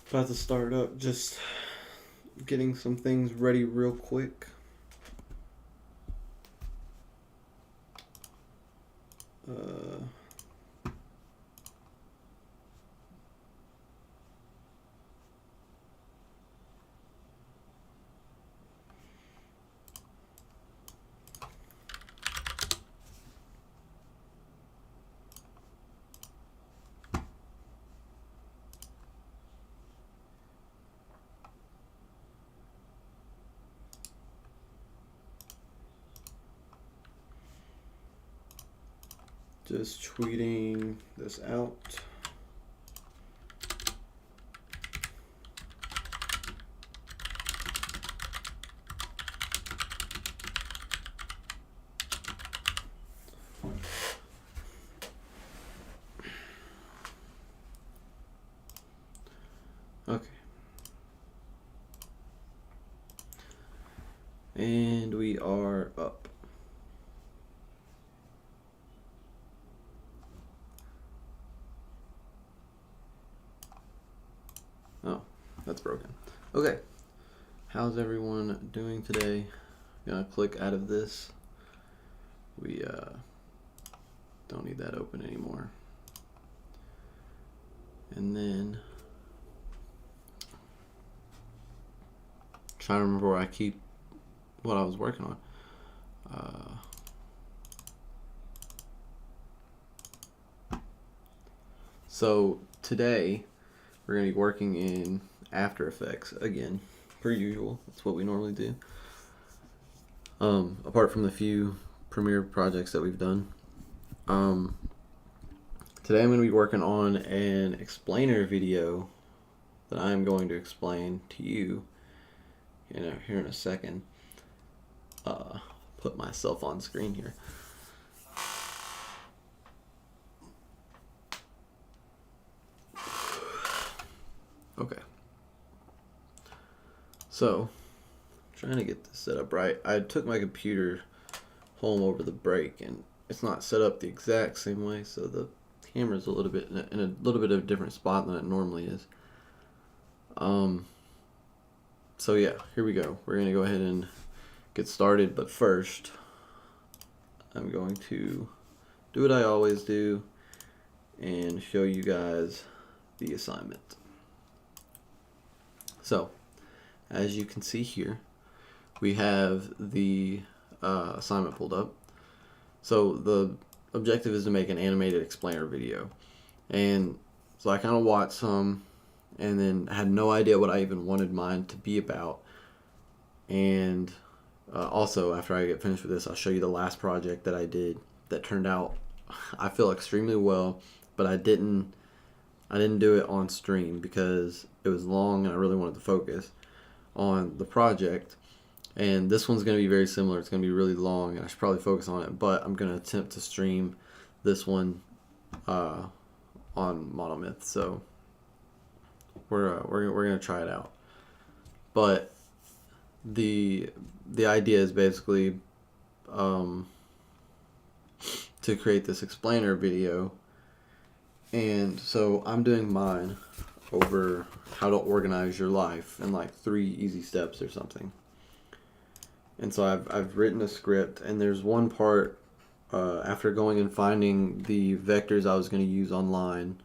About to start up, just getting some things ready real quick. Uh, just tweeting this out. Okay. And we are up. Oh, that's broken. Okay. How's everyone doing today? Gonna click out of this. We don't need that open anymore. And then trying to remember where I keep what I was working on. So today we're going to be working in After Effects again, per usual. That's what we normally do. Apart from the few Premiere projects that we've done. Today I'm going to be working on an explainer video that I'm going to explain to you here in a second. Put myself on screen here. Okay. So, trying to get this set up right. I took my computer home over the break, and it's not set up the exact same way, so the camera's a little bit in a little bit of a different spot than it normally is. So yeah, here we go. We're gonna go ahead and get started, but first, I'm going to do what I always do and show you guys the assignment. So, as you can see here, we have the assignment pulled up. So the objective is to make an animated explainer video. And so I kind of watched some and then had no idea what I even wanted mine to be about. And also, after I get finished with this, I'll show you the last project that I did that turned out, I feel, extremely well, but I didn't do it on stream because it was long and I really wanted to focus on the project. And this one's going to be very similar. It's going to be really long and I should probably focus on it, but I'm going to attempt to stream this one on Monomyth. So we're going to try it out. But the idea is basically to create this explainer video. And so I'm doing mine over how to organize your life in like 3 easy steps or something. And so I've written a script, and there's one part after going and finding the vectors I was going to use online.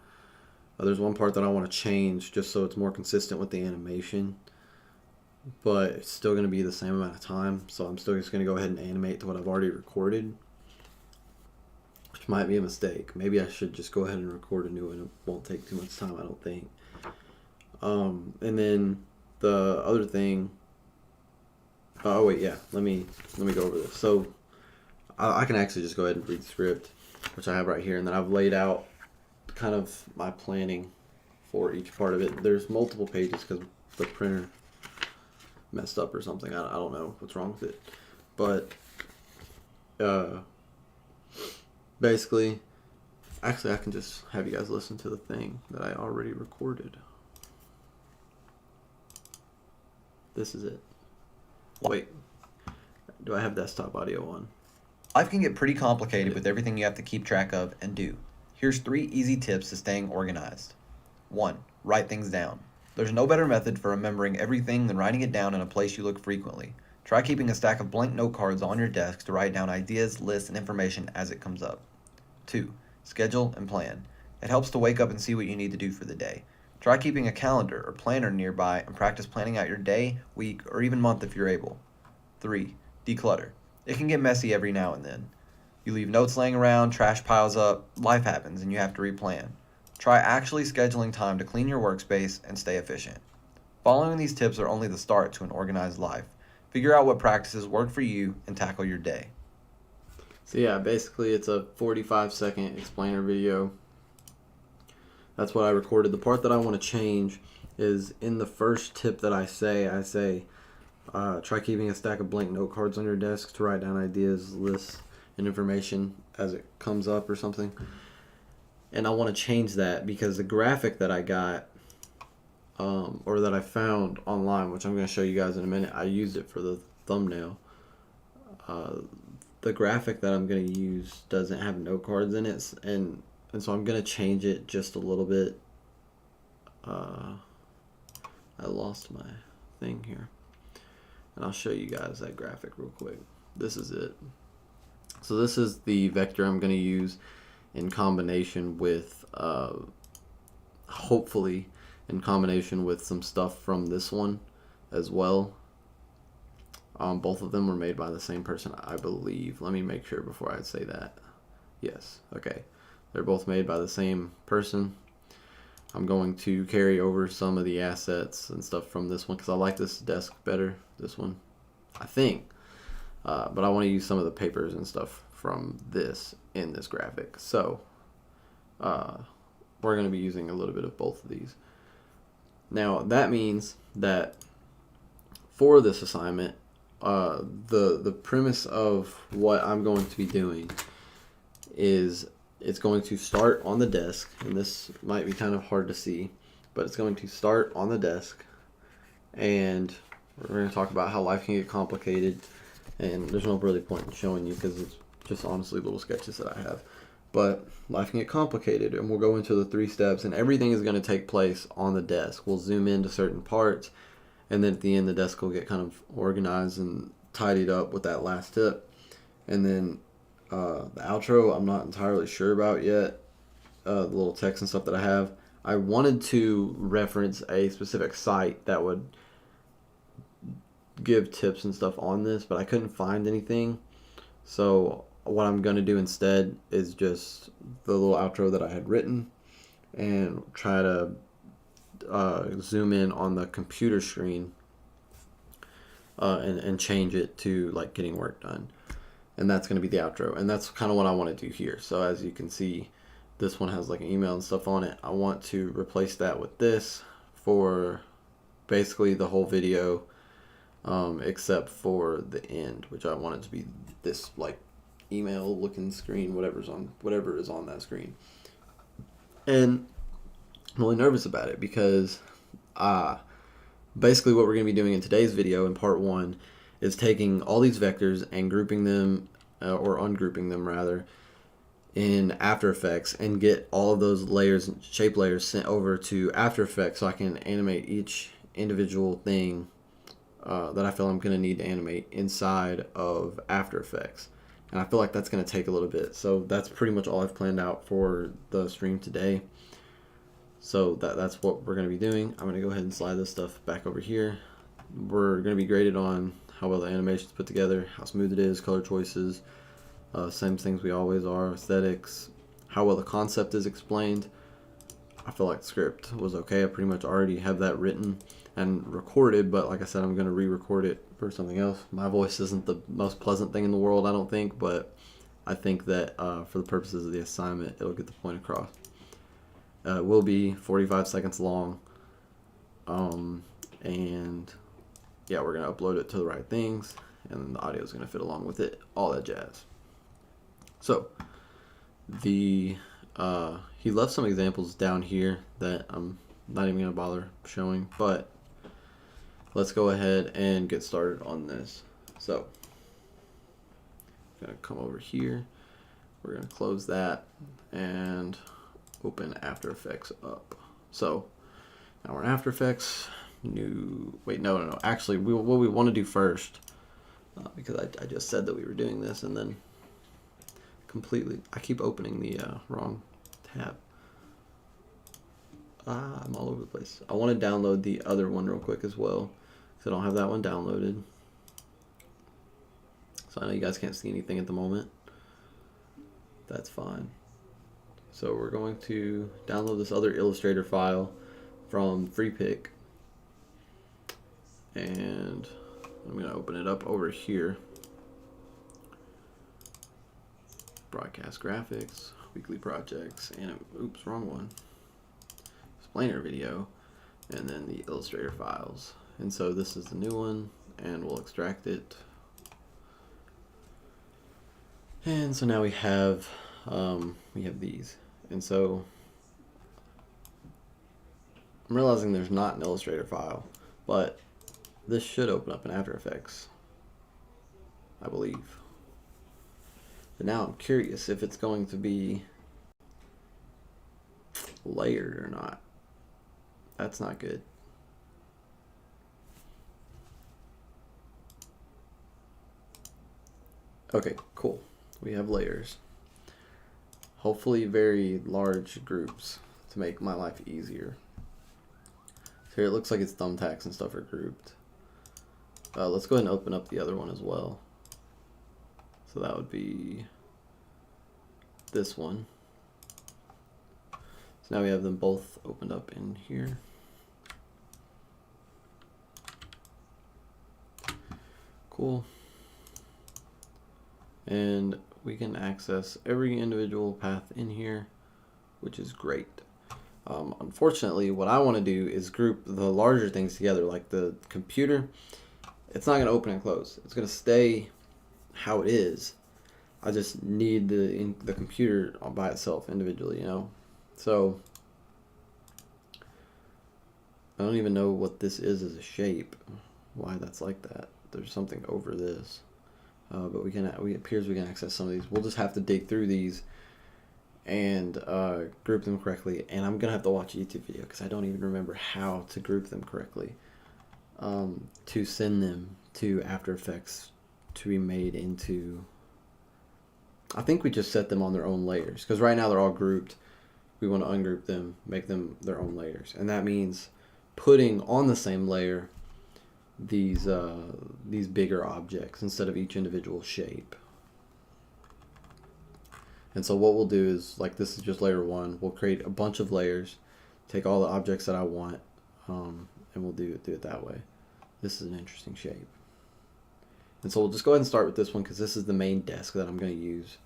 There's one part that I want to change just so it's more consistent with the animation, but it's still going to be the same amount of time. So I'm still just going to go ahead and animate to what I've already recorded, which might be a mistake. Maybe I should just go ahead and record a new one. It won't take too much time, I don't think. And then the other thing. Oh wait, yeah. Let me go over this. So I can actually just go ahead and read the script, which I have right here, and then I've laid out kind of my planning for each part of it. There's multiple pages because the printer messed up or something. I don't know what's wrong with it, but basically, actually, I can just have you guys listen to the thing that I already recorded. This is it. Wait, do I have desktop audio on? Life can get pretty complicated with everything you have to keep track of and do. Here's 3 easy tips to staying organized. 1. Write things down. There's no better method for remembering everything than writing it down in a place you look frequently. Try keeping a stack of blank note cards on your desk to write down ideas, lists, and information as it comes up. 2. Schedule and plan. It helps to wake up and see what you need to do for the day. Try keeping a calendar or planner nearby and practice planning out your day, week, or even month if you're able. 3. Declutter. It can get messy every now and then. You leave notes laying around, trash piles up, life happens, and you have to replan. Try actually scheduling time to clean your workspace and stay efficient. Following these tips are only the start to an organized life. Figure out what practices work for you and tackle your day. So yeah, basically it's a 45-second explainer video. That's what I recorded. The part that I want to change is in the first tip that I say, try keeping a stack of blank note cards on your desk to write down ideas, lists, and information as it comes up or something. And I want to change that because the graphic that I got, or that I found online, which I'm going to show you guys in a minute, I used it for the thumbnail. The graphic that I'm going to use doesn't have note cards in it, and so I'm going to change it just a little bit. I lost my thing here. And I'll show you guys that graphic real quick. This is it. So this is the vector I'm going to use in combination with, hopefully, in combination with some stuff from this one as well. Both of them were made by the same person, I believe. Let me make sure before I say that. Yes, okay. They're both made by the same person. I'm going to carry over some of the assets and stuff from this one because I like this desk better, this one, I think. But I want to use some of the papers and stuff from this in this graphic. So we're going to be using a little bit of both of these. Now that means that for this assignment, the premise of what I'm going to be doing is it's going to start on the desk, and this might be kind of hard to see, but it's going to start on the desk, and we're going to talk about how life can get complicated, and there's no really point in showing you because it's just honestly little sketches that I have. But life can get complicated, and we'll go into the 3 steps, and everything is going to take place on the desk. We'll zoom into certain parts, and then at the end, the desk will get kind of organized and tidied up with that last tip. And then the outro, I'm not entirely sure about yet. The little text and stuff that I have. I wanted to reference a specific site that would give tips and stuff on this, but I couldn't find anything. So what I'm going to do instead is just the little outro that I had written and try to zoom in on the computer screen and change it to like getting work done. And that's going to be the outro. And that's kind of what I want to do here. So as you can see, this one has like an email and stuff on it. I want to replace that with this for basically the whole video, except for the end, which I want it to be this like email looking screen, whatever is on that screen. And I'm really nervous about it because basically what we're going to be doing in today's video in part 1 is taking all these vectors and grouping them, or ungrouping them rather, in After Effects and get all of those layers, shape layers, sent over to After Effects so I can animate each individual thing that I feel I'm going to need to animate inside of After Effects. And I feel like that's going to take a little bit. So that's pretty much all I've planned out for the stream today. So that's what we're going to be doing. I'm going to go ahead and slide this stuff back over here. We're going to be graded on how well the animation's put together, how smooth it is, color choices, same things we always are, aesthetics, how well the concept is explained. I feel like the script was okay. I pretty much already have that written and recorded, but like I said, I'm going to re-record it for something else. My voice isn't the most pleasant thing in the world, I don't think, but I think that for the purposes of the assignment, it'll get the point across. It will be 45 seconds long, and yeah, we're going to upload it to the right things, and then the audio is going to fit along with it, all that jazz. So, he left some examples down here that I'm not even going to bother showing, but let's go ahead and get started on this. So, I'm going to come over here, we're going to close that, and open After Effects up. So, Now we're in After Effects. No. Actually, what we want to do first, because I just said that we were doing this and then I keep opening the wrong tab. I'm all over the place. I want to download the other one real quick as well, because I don't have that one downloaded. So I know you guys can't see anything at the moment. That's fine. So we're going to download this other Illustrator file from FreePic. And I'm going to open it up over here. Broadcast graphics, weekly projects, and oops, wrong one. Explainer video, and then the Illustrator files. And so this is the new one, and we'll extract it. And so now we have these. And so I'm realizing there's not an Illustrator file, but this should open up in After Effects, I believe. But now I'm curious if it's going to be layered or not. That's not good. Okay, cool. We have layers. Hopefully very large groups to make my life easier. So here it looks like its thumbtacks and stuff are grouped. Let's go ahead and open up the other one as well. So that would be this one. So now we have them both opened up in here. Cool. And we can access every individual path in here, which is great. Unfortunately, what I want to do is group the larger things together, like the computer. It's not going to open and close. It's going to stay how it is. I just need the computer by itself individually, you know. So I don't even know what this is as a shape. Why that's like that. There's something over this, but it appears we can access some of these. We'll just have to dig through these and group them correctly. And I'm gonna have to watch a YouTube video because I don't even remember how to group them correctly. To send them to After Effects to be made into. I think we just set them on their own layers because right now they're all grouped. We want to ungroup them, make them their own layers, and that means putting on the same layer these bigger objects instead of each individual shape. And so what we'll do is, like, this is just layer one. We'll create a bunch of layers, take all the objects that I want, and we'll do it that way. This is an interesting shape. And so we'll just go ahead and start with this one because this is the main desk that I'm going to use.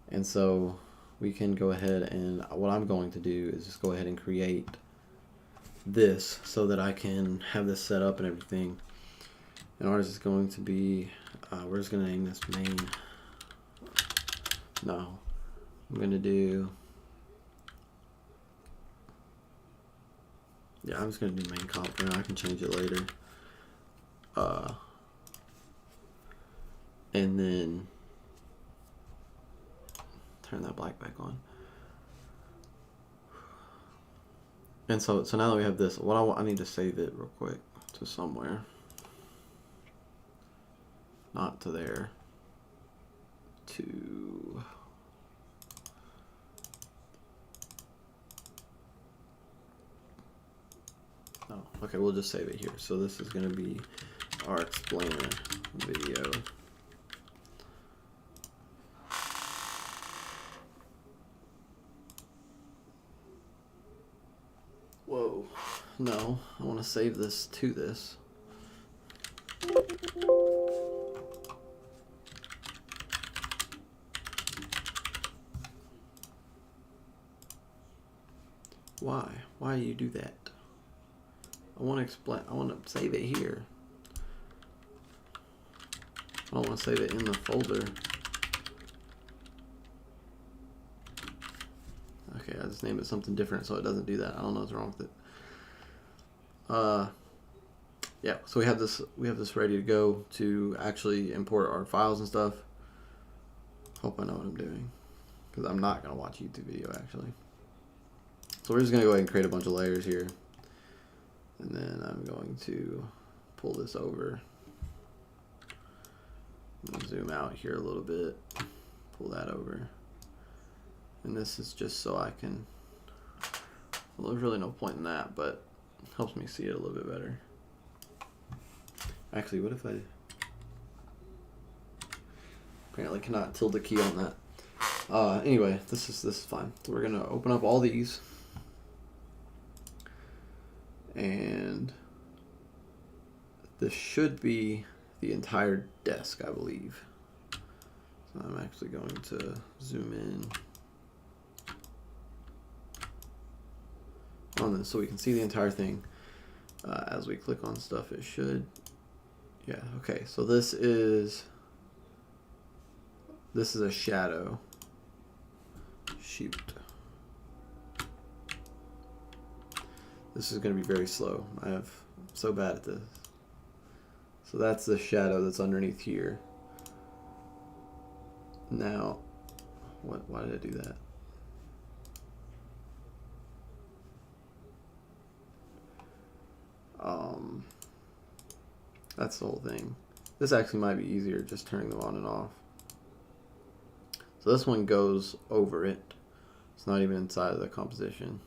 And so we can go ahead and what I'm going to do is just go ahead and create this so that I can have this set up and everything. And ours is going to be, we're just going to name this main. No, I'm going to do, yeah, I'm just going to do main comp for now. I can change it later. And then turn that black back on. And so now that we have this, what I need to save it real quick to somewhere. Not to there. To oh, okay, we'll just save it here. So this is going to be our explainer video. Whoa, no, I want to save this to this. Why? Why do you do that? I want to save it here. I don't want to save it in the folder. Okay, I just named it something different so it doesn't do that. I don't know what's wrong with it. Yeah, so we have this ready to go to actually import our files and stuff. Hope I know what I'm doing, because I'm not gonna watch a YouTube video actually. So we're just gonna go ahead and create a bunch of layers here. And then I'm going to pull this over. Zoom out here a little bit. Pull that over. And this is just so I can, well, there's really no point in that, but it helps me see it a little bit better. Actually, what if I apparently cannot tilde key on that. Anyway, this is fine. So we're gonna open up all these, and this should be the entire desk, I believe. So I'm actually going to zoom in on this so we can see the entire thing. As we click on stuff, it should, yeah, okay, so this is a shadow. Shoot. This is going to be very slow. I'm so bad at this. So that's the shadow that's underneath here. Now, why did I do that? That's the whole thing. This actually might be easier, just turning them on and off. So this one goes over it. It's not even inside of the composition,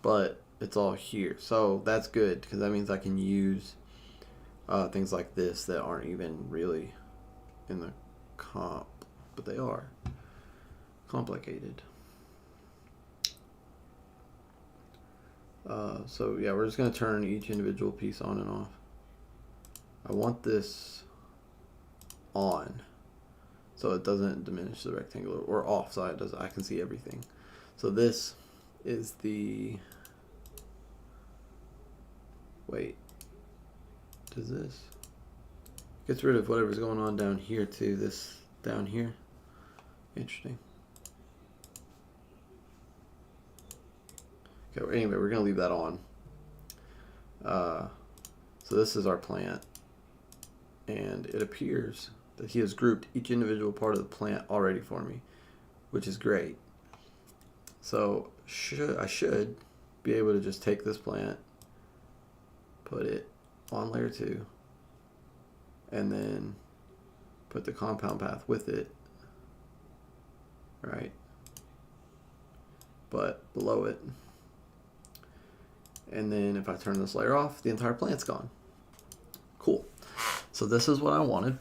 but it's all here. So that's good, because that means I can use things like this that aren't even really in the comp, but they are complicated. So yeah, we're just going to turn each individual piece on and off. I want this on so it doesn't diminish the rectangular, or off so I can see everything. So this is the, wait, does this gets rid of whatever's going on down here to this down here? Interesting. Okay, anyway, we're gonna leave that on. So this is our plant, and it appears that he has grouped each individual part of the plant already for me, which is great. So I should be able to just take this plant, put it on layer 2, and then put the compound path with it, right? But below it. And then if I turn this layer off, the entire plant's gone. Cool. So this is what I wanted.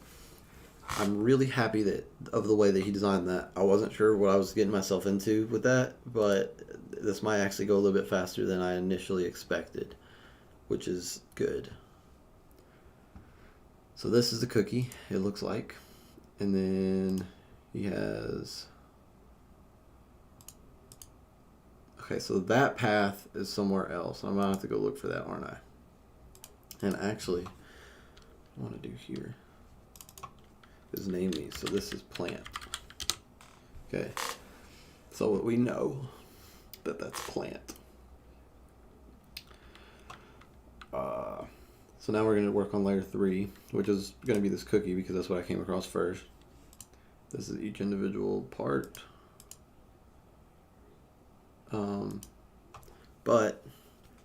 I'm really happy of the way that he designed that. I wasn't sure what I was getting myself into with that, but this might actually go a little bit faster than I initially expected, which is good. So this is the cookie, it looks like. And then he has, okay, so that path is somewhere else. I'm gonna have to go look for that, aren't I? And actually, I want to do here is name these. So this is plant. Okay, so we know that that's plant. So now we're going to work on layer 3, which is going to be this cookie because that's what I came across first. This is each individual part. But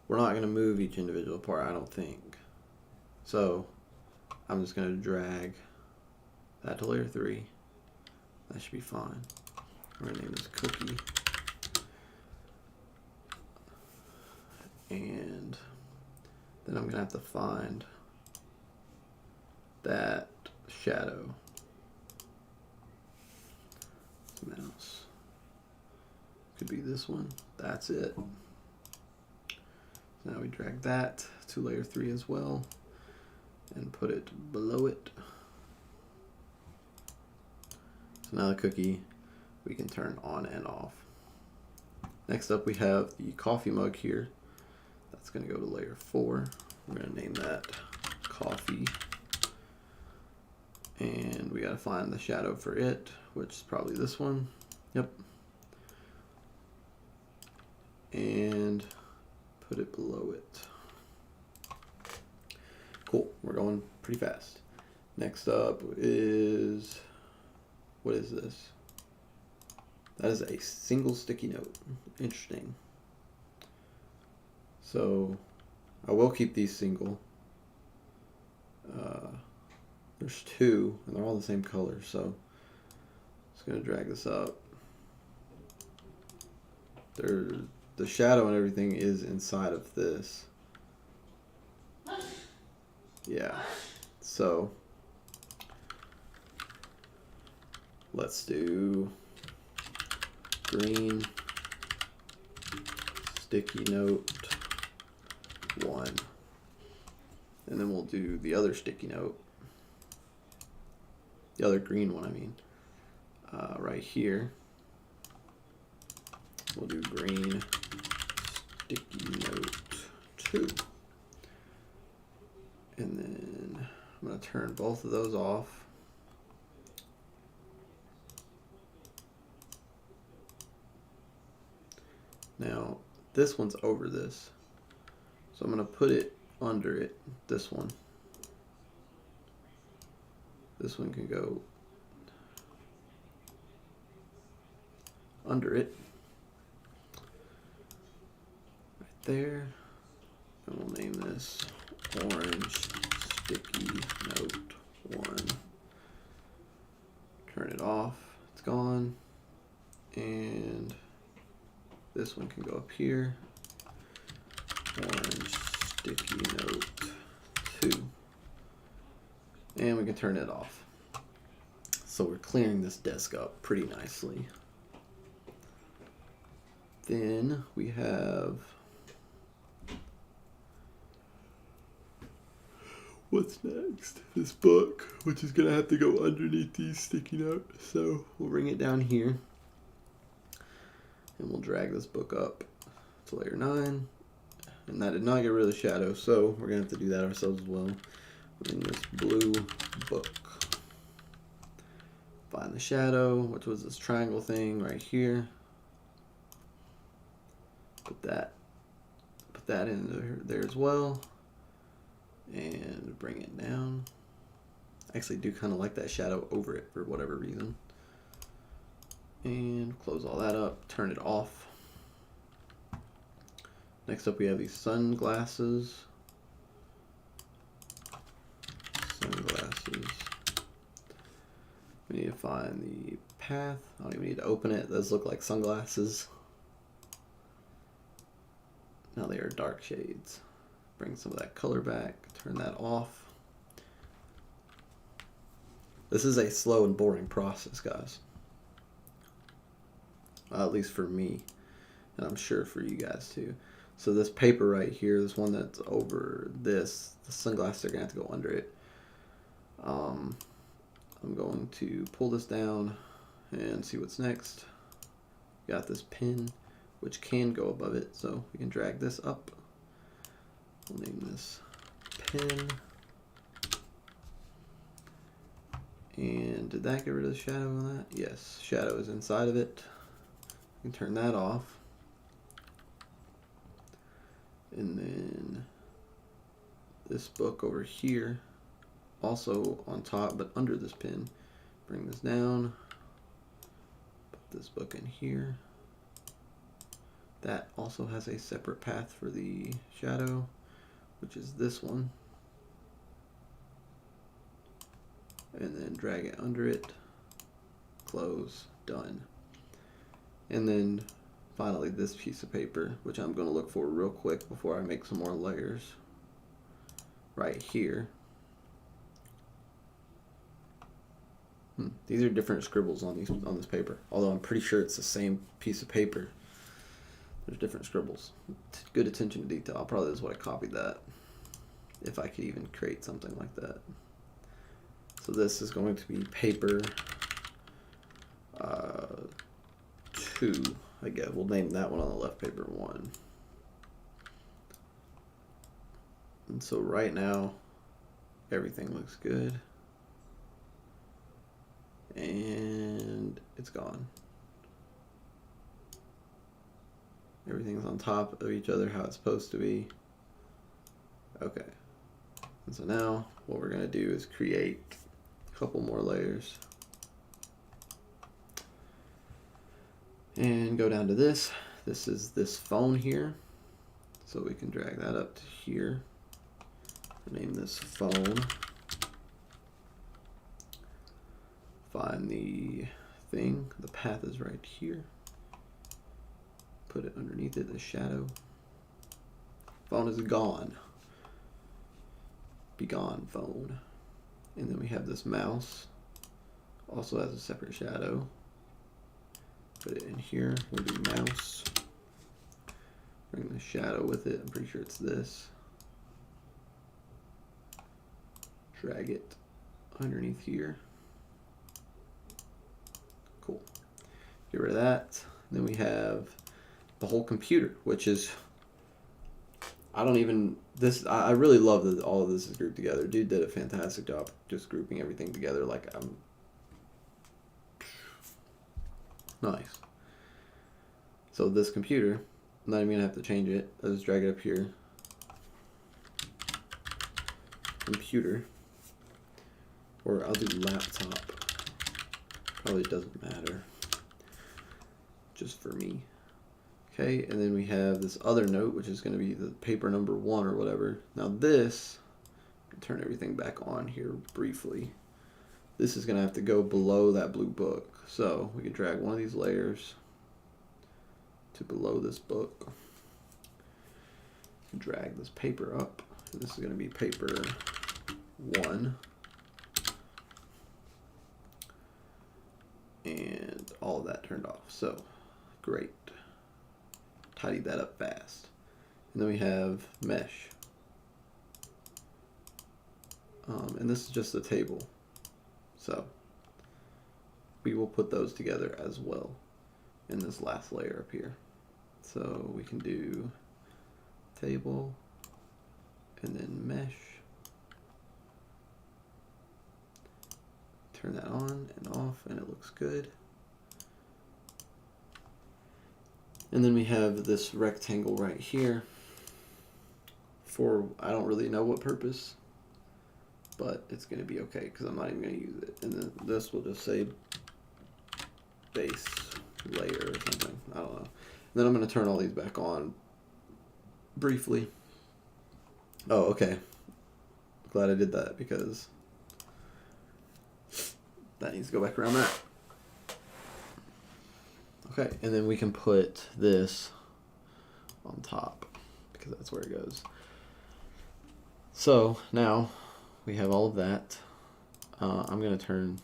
we're not going to move each individual part, I don't think. So I'm just going to drag that to layer 3. That should be fine. We're going to name this cookie. And then I'm going to have to find that shadow. Mouse. Could be this one. That's it. So now we drag that to layer 3 as well and put it below it. So now the cookie we can turn on and off. Next up we have the coffee mug here. That's going to go to layer 4. We're going to name that coffee. And we got to find the shadow for it, which is probably this one. Yep. And put it below it. Cool. We're going pretty fast. Next up is, what is this? That is a single sticky note. Interesting. So I will keep these single. There's two, and they're all the same color, so just gonna drag this up. The shadow and everything is inside of this. Yeah. So let's do green sticky note 1. And then we'll do the other sticky note. The other green one, I mean. Right here. We'll do green sticky note 2. And then I'm going to turn both of those off. Now, this one's over this. So I'm going to put it under it, this one. This one can go under it. Right there. And we'll name this orange sticky note 1. Turn it off. It's gone. And this one can go up here. Orange sticky note 2. And we can turn it off. So we're clearing this desk up pretty nicely. Then we have, what's next? This book, which is gonna have to go underneath these sticky notes. So we'll bring it down here and we'll drag this book up to layer 9. And that did not get rid of the shadow, so we're gonna have to do that ourselves as well. In this blue book, find the shadow, which was this triangle thing right here. Put that in there as well, and bring it down. I actually do kind of like that shadow over it for whatever reason. And close all that up, turn it off. Next up we have these sunglasses. We need to find the path. I don't even need to open it. Those look like sunglasses. Now they are dark shades. Bring some of that color back. Turn that off. This is a slow and boring process, guys. At least for me. And I'm sure for you guys too. So this paper right here, this one that's over this, the sunglasses are going to have to go under it. I'm going to pull this down and see what's next. Got this pin, which can go above it, so we can drag this up. We'll name this pin. And did that get rid of the shadow on that? Yes, shadow is inside of it. We can turn that off. And then this book over here, also on top but under this pin. Bring this down, put this book in here. That also has a separate path for the shadow, which is this one. And then drag it under it, close, done. And then finally this piece of paper, which I'm going to look for real quick before I make some more layers, right here. These are different scribbles on this paper, although I'm pretty sure it's the same piece of paper. There's different scribbles. Good attention to detail. Probably is what I copied that, if I could even create something like that. So this is going to be paper 2, I guess. We'll name that one on the left paper 1. And so right now, everything looks good. And it's gone. Everything's on top of each other how it's supposed to be. Okay. And so now what we're going to do is create a couple more layers. And go down to this. This is this phone here. So we can drag that up to here. Name this phone. Find the thing. The path is right here. Put it underneath it, the shadow. Phone is gone. Be gone, phone. And then we have this mouse. Also has a separate shadow. Put it in here. We'll do mouse. Bring the shadow with it. I'm pretty sure it's this. Drag it underneath here. Cool. Get rid of that. Then we have the whole computer, which is, I really love that all of this is grouped together. Dude did a fantastic job just grouping everything together. Like, I'm nice. So this computer, I'm not even gonna have to change it. I'll just drag it up here. Computer. Or I'll do laptop. Probably doesn't matter. Just for me. Okay, and then we have this other note, which is going to be the paper number 1 or whatever. Now this, turn everything back on here briefly. This is going to have to go below that blue book. So we can drag one of these layers to below this book. Drag this paper up. And this is going to be paper 1. And all of that turned off. So, great. Tidy that up fast. And then we have mesh. And this is just a table. So, we will put those together as well in this last layer up here. So, we can do table and then mesh. Turn that on and off, and it looks good. And then we have this rectangle right here for, I don't really know what purpose, but it's going to be okay because I'm not even going to use it. And then this will just say base layer or something. I don't know. And then I'm going to turn all these back on briefly. Oh, okay. Glad I did that because that needs to go back around that. Okay, and then we can put this on top because that's where it goes. So now we have all of that. I'm going to turn.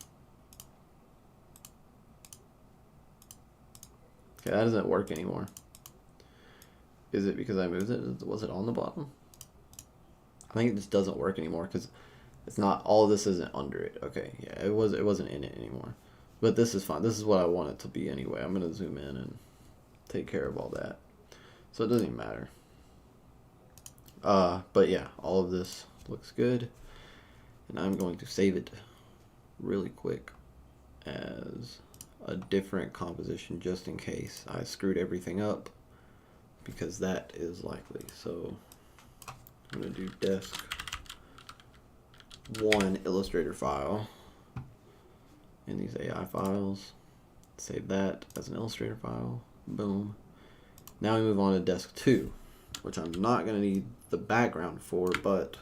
Okay, that doesn't work anymore. Is it because I moved it? Was it on the bottom? I think it just doesn't work anymore because it's not, all of this isn't under it. Okay, yeah, it wasn't in it anymore. But this is fine. This is what I want it to be anyway. I'm going to zoom in and take care of all that. So it doesn't even matter. But yeah, all of this looks good. And I'm going to save it really quick as a different composition just in case I screwed everything up, because that is likely. So I'm going to do desk 1 Illustrator file in these AI files. Save that as an Illustrator file. Boom. Now we move on to desk 2, which I'm not going to need the background for, but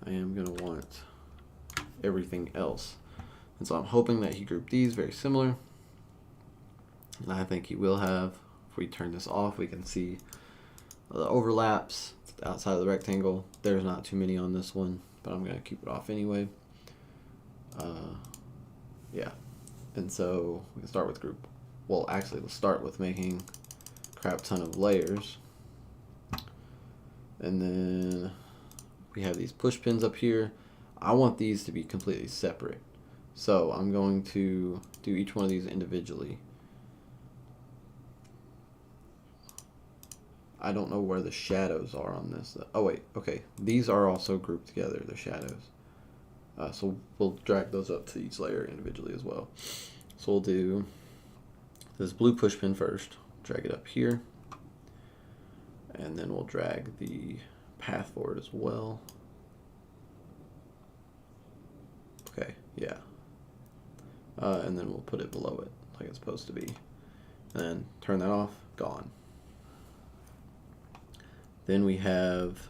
I am going to want everything else. And so I'm hoping that he grouped these very similar. And I think he will have. If we turn this off, we can see the overlaps outside of the rectangle. There's not too many on this one, but I'm going to keep it off anyway. Yeah. And so we can start with group. Well, actually, let's start with making a crap ton of layers. And then we have these push pins up here. I want these to be completely separate. So I'm going to do each one of these individually. I don't know where the shadows are on this. Oh wait, okay. These are also grouped together, the shadows. So we'll drag those up to each layer individually as well. So we'll do this blue push pin first. Drag it up here. And then we'll drag the path forward as well. Okay, yeah. And then we'll put it below it like it's supposed to be. And then turn that off, gone. Then we have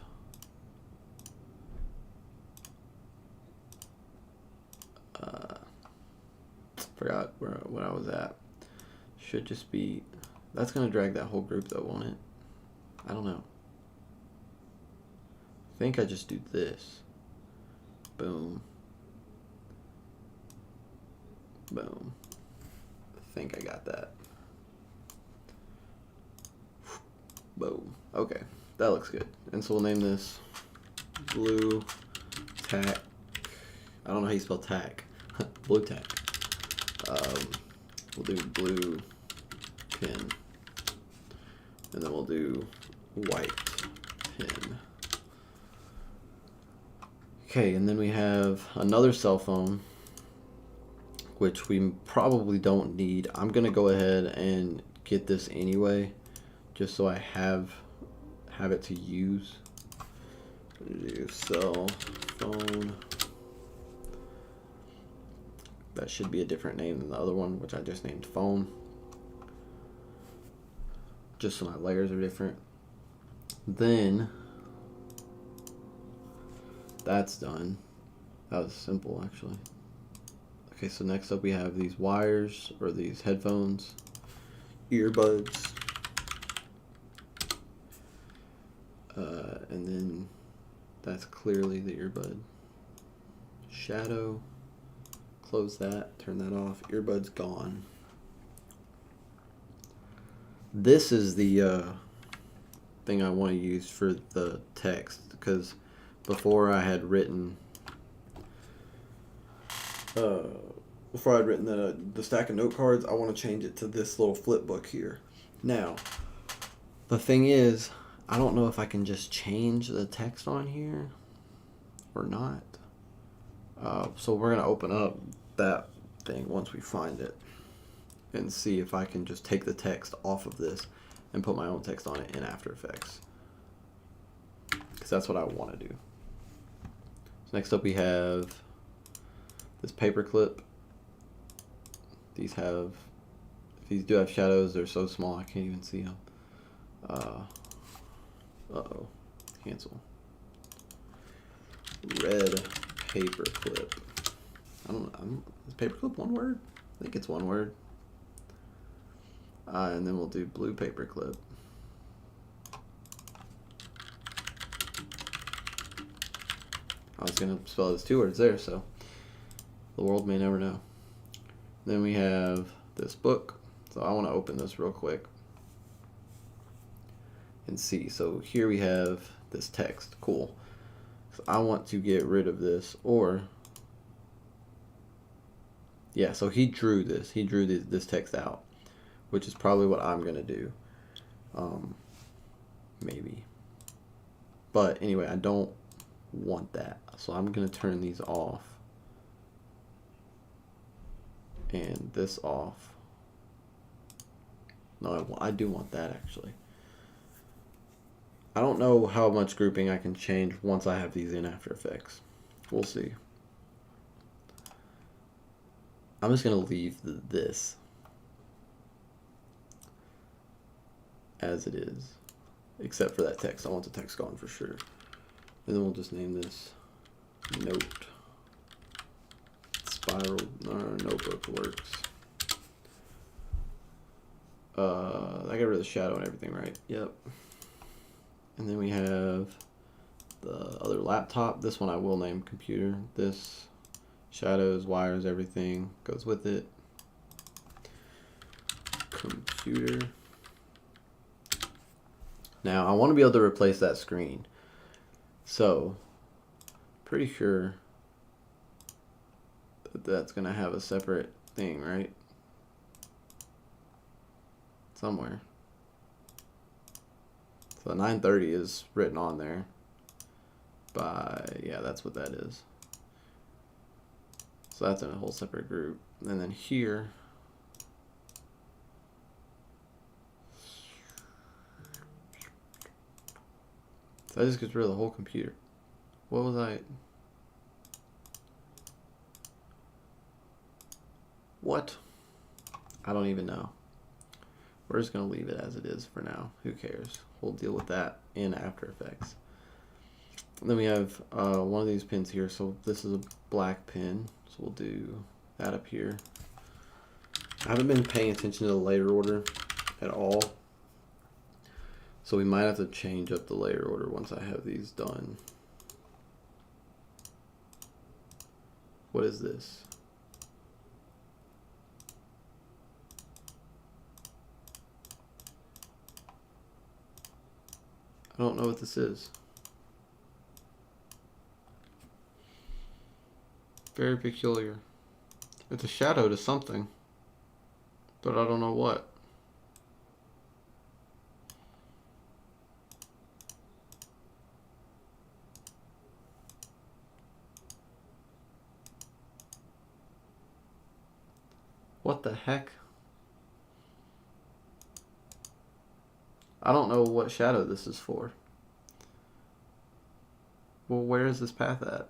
forgot what I was at. Should just be, that's going to drag that whole group though, won't it? I don't know. I think I just do this. Boom. Boom. I think I got that. Boom. Okay, that looks good. And so we'll name this blue tack. I don't know how you spell tack. Blue tack. We'll do blue pin. And then we'll do white pin. Okay, and then we have another cell phone, which we probably don't need. I'm gonna go ahead and get this anyway, just so I have it to use. Do cell phone. That should be a different name than the other one, which I just named phone. Just so my layers are different. Then that's done. That was simple, actually. Okay, so next up we have these wires, or these headphones, earbuds, and then that's clearly the earbud. Shadow, close that, turn that off, earbuds gone. This is the thing I want to use for the text, because before I had written the stack of note cards, I want to change it to this little flip book here. Now, the thing is, I don't know if I can just change the text on here or not. So we're going to open up that thing once we find it and see if I can just take the text off of this and put my own text on it in After Effects, because that's what I want to do. So next up we have this paper clip. These do have shadows. They're so small I can't even see them. Uh-oh. Cancel. Red paper clip. I don't know. Is paper clip one word? I think it's one word. And then we'll do blue paper clip. I was going to spell it as two words there, so the world may never know. Then we have this book. So I want to open this real quick and see. So here we have this text. Cool. So I want to get rid of this, or yeah, so he drew this. He drew this text out, which is probably what I'm going to do. Maybe. But anyway, I don't want that. So I'm going to turn these off. And this off. No, I do want that, actually. I don't know how much grouping I can change once I have these in After Effects. We'll see. I'm just going to leave this as it is, except for that text. I want the text gone for sure. And then we'll just name this note. Spiral notebook works. I got rid of the shadow and everything, right? Yep. And then we have the other laptop. This one I will name computer. This shadows, wires, everything goes with it. Computer. Now I want to be able to replace that screen. So, pretty sure that that's going to have a separate thing, right? Somewhere. So 930 is written on there. Yeah, that's what that is. So that's in a whole separate group. And then here, so that just gets rid of the whole computer. What was I? What? I don't even know. We're just going to leave it as it is for now. Who cares? We'll deal with that in After Effects. And then we have one of these pins here. So this is a black pin. So we'll do that up here. I haven't been paying attention to the layer order at all. So we might have to change up the layer order once I have these done. What is this? I don't know what this is. Very peculiar. It's a shadow to something, but I don't know what. What the heck? I don't know what shadow this is for. Well, where is this path at?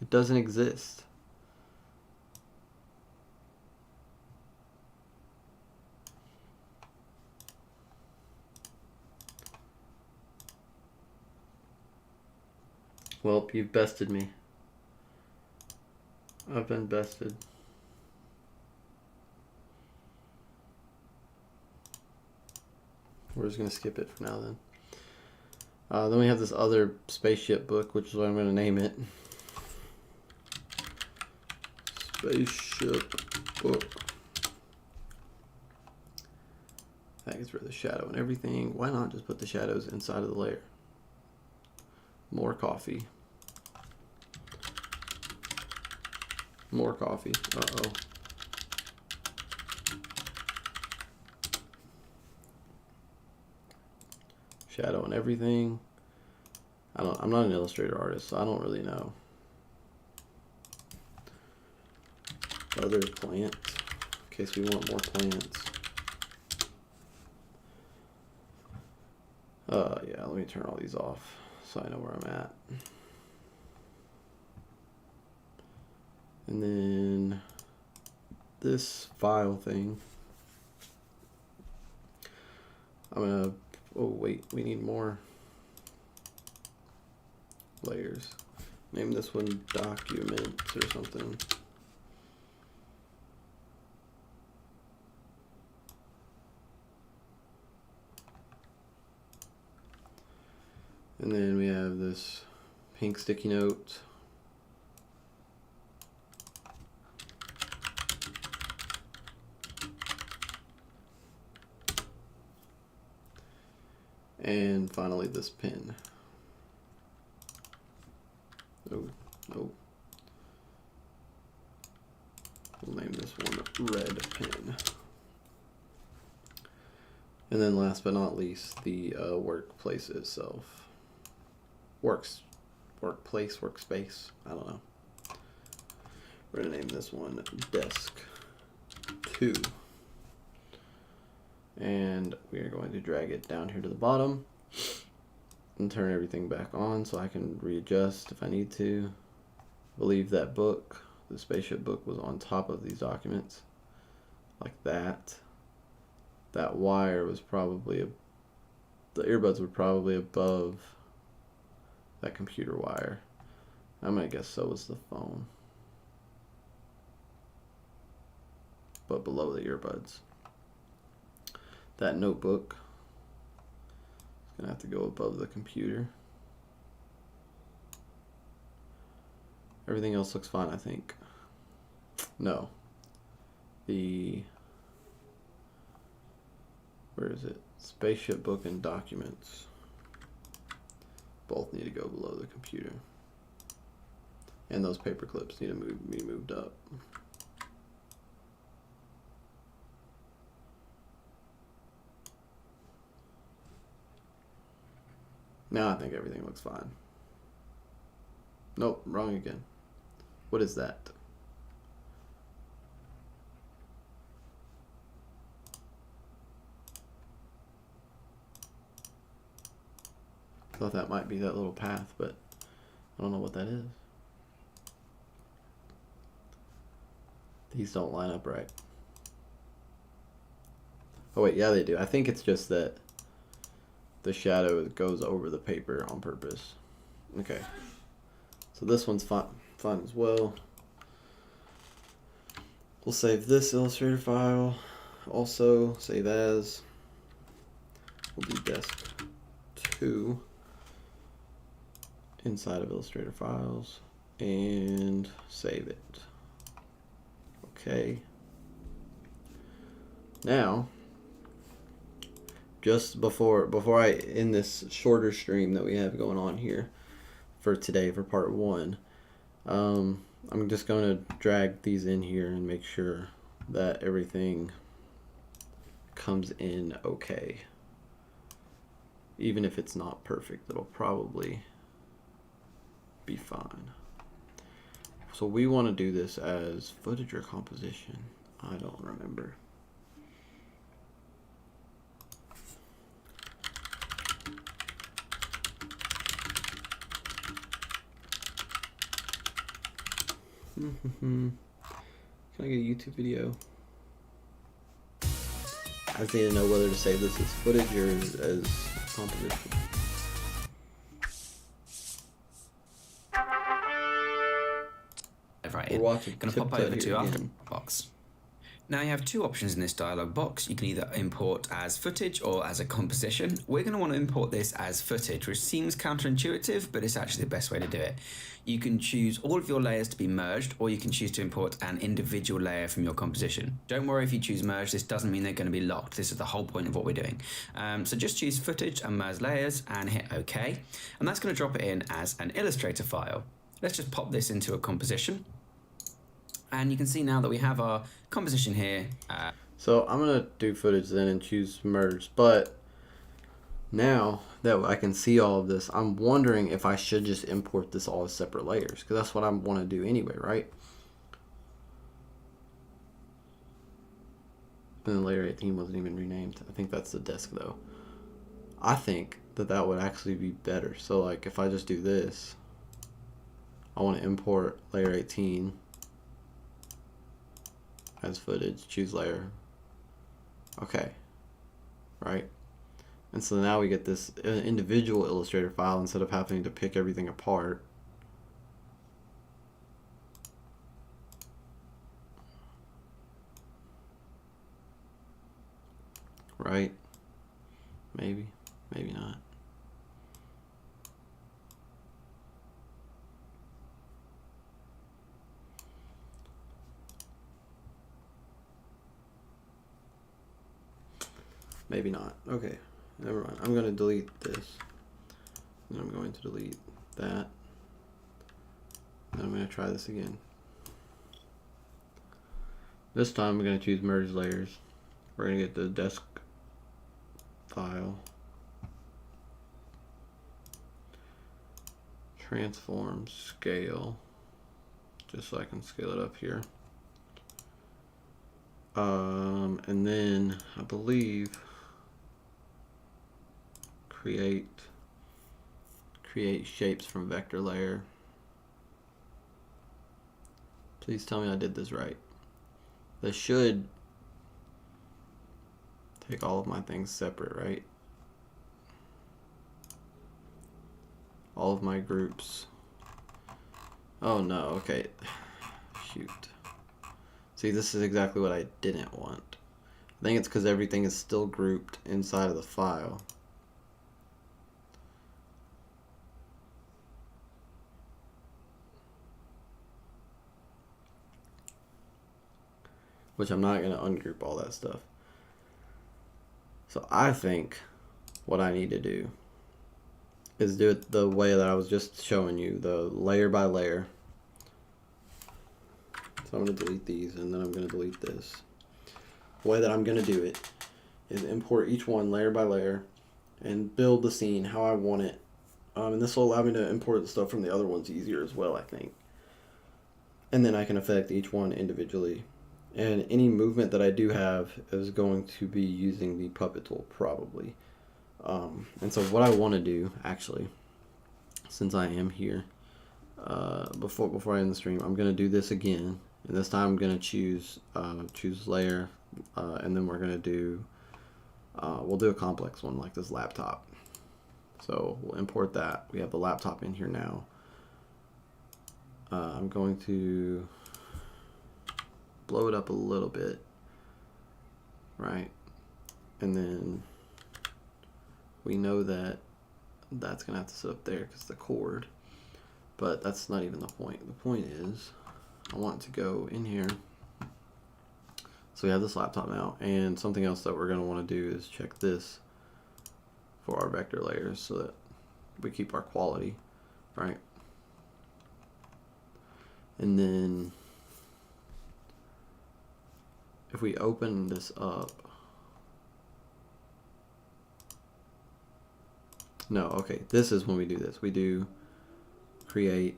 It doesn't exist. Well, you've bested me. I've been bested. We're just going to skip it for now then. Then we have this other spaceship book, which is what I'm going to name it. Spaceship book. That gets rid of the shadow and everything. Why not just put the shadows inside of the layer? More coffee. More coffee. Uh-oh. Shadow and everything. I'm not an illustrator artist, so I don't really know. Other plant, in case we want more plants. Yeah, let me turn all these off so I know where I'm at. And then this file thing, I'm gonna, oh wait, we need more layers. Name this one documents or something. And then we have this pink sticky note. And finally this pin. Oh, no. We'll name this one red pin. And then last but not least, the workplace itself. Workplace, workspace, I don't know. We're gonna name this one desk 2. And we are going to drag it down here to the bottom and turn everything back on so I can readjust if I need to. I believe that book, the spaceship book, was on top of these documents, like that. That wire was probably, the earbuds were probably above that computer wire. I'm gonna guess so was the phone, but below the earbuds. That notebook is gonna have to go above the computer. Everything else looks fine, I think. No. Where is it? Spaceship book and documents. Both need to go below the computer. And those paper clips need to be moved up. Now I think everything looks fine. Nope, wrong again. What is that? I thought that might be that little path, but I don't know what that is. These don't line up right. Oh wait, yeah they do. I think it's just that the shadow goes over the paper on purpose. Okay. So this one's fine as well. We'll save this Illustrator file. Also, save as. We'll do desk 2 inside of Illustrator files and save it. Okay. Now, just before I end this shorter stream that we have going on here for today for part 1, I'm just going to drag these in here and make sure that everything comes in okay. Even if it's not perfect, it'll probably be fine. So we want to do this as footage or composition. I don't remember. Can I get a YouTube video? I just need to know whether to save this as footage or as composition. Right We're in. watching Going to pop over to again. After box. Now you have two options in this dialog box. You can either import as footage or as a composition. We're going to want to import this as footage, which seems counterintuitive, but it's actually the best way to do it. You can choose all of your layers to be merged, or you can choose to import an individual layer from your composition. Don't worry if you choose merge, this doesn't mean they're going to be locked. This is the whole point of what we're doing. So just choose footage and merge layers and hit OK. And that's going to drop it in as an Illustrator file. Let's just pop this into a composition. And you can see now that we have our composition here. So I'm going to do footage then and choose merge. But now that I can see all of this, I'm wondering if I should just import this all as separate layers. Because that's what I want to do anyway, right? And then layer 18 wasn't even renamed. I think that's the desk though. I think that that would actually be better. So like if I just do this, I want to import layer 18 as footage, choose layer. Okay, right? And so now we get this individual Illustrator file instead of having to pick everything apart. Right? Maybe, maybe not. Maybe not. Okay, never mind. I'm going to delete this. And I'm going to delete that. And I'm going to try this again. This time we're going to choose merge layers. We're going to get the desk file. Transform scale. Just so I can scale it up here. And then I believe create shapes from vector layer. Please tell me I did this right. This should take all of my things separate, right? All of my groups. Oh no, okay. Shoot. See, this is exactly what I didn't want. I think it's because everything is still grouped inside of the file. Which I'm not going to ungroup all that stuff. So I think what I need to do is do it the way that I was just showing you, the layer by layer. So I'm going to delete these and then I'm going to delete this. The way that I'm going to do it is import each one layer by layer and build the scene how I want it. And this will allow me to import the stuff from the other ones easier as well, I think. And then I can affect each one individually. And any movement that I do have is going to be using the puppet tool probably. And so what I want to do actually, since I am here, before I end the stream, I'm going to do this again. And this time I'm going to choose layer, and then we're going to do, we'll do a complex one like this laptop. So we'll import that. We have the laptop in here now. I'm going to blow it up a little bit, right? And then we know that that's going to have to sit up there because the cord. But that's not even the point. The point is I want to go in here. So we have this laptop now, and something else that we're going to want to do is check this for our vector layers so that we keep our quality, right? And then if we open this up, no, okay, this is when we do this. We do create,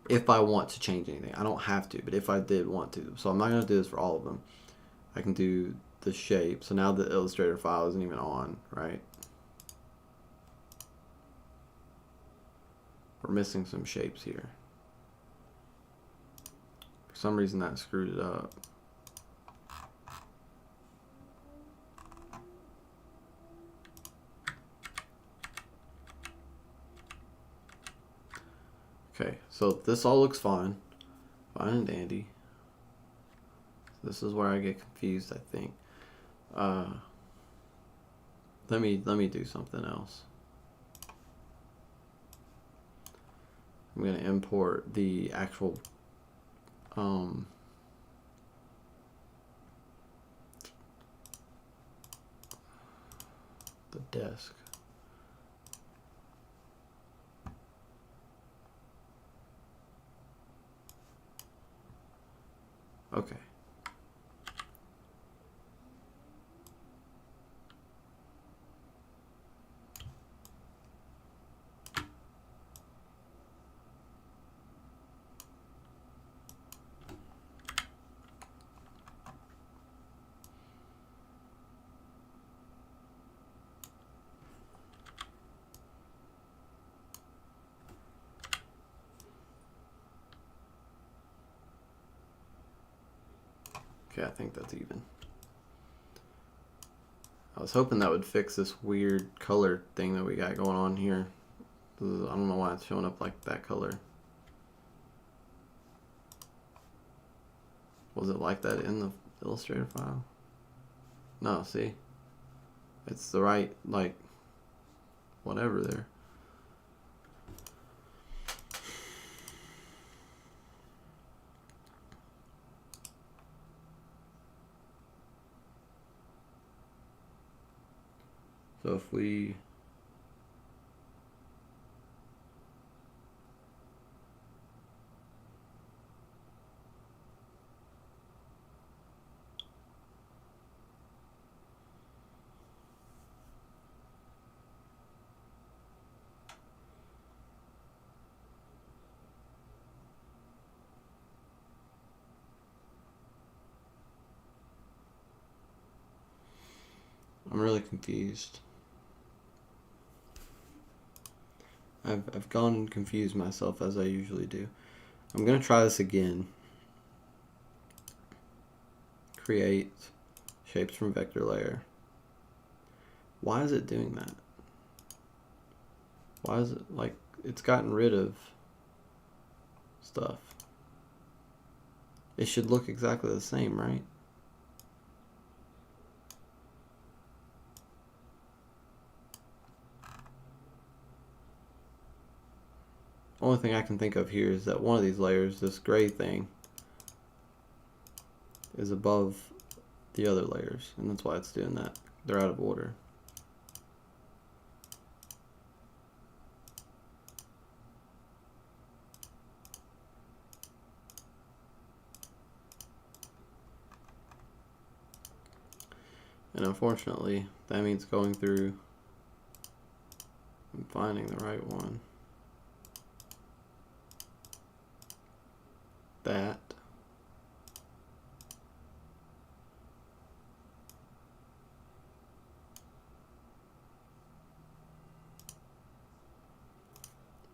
if I want to change anything. I don't have to, but if I did want to. So I'm not going to do this for all of them. I can do the shape. So now the Illustrator file isn't even on, right? We're missing some shapes here. For some reason that screwed it up. Okay, so this all looks fine. Fine and dandy. This is where I get confused, I think. Let me do something else. I'm going to import the actual the desk. Okay. Okay, I think that's even. I was hoping that would fix this weird color thing that we got going on here. I don't know why it's showing up like that color. Was it like that in the Illustrator file? No, see? It's the right, like, whatever there. So if we I'm really confused. I've gone and confused myself as I usually do. I'm gonna try this again. Create shapes from vector layer. Why is it doing that? Why is it like it's gotten rid of stuff? It should look exactly the same, right? Only thing I can think of here is that one of these layers, this gray thing, is above the other layers, and that's why it's doing that. They're out of order. And unfortunately, that means going through and finding the right one. That.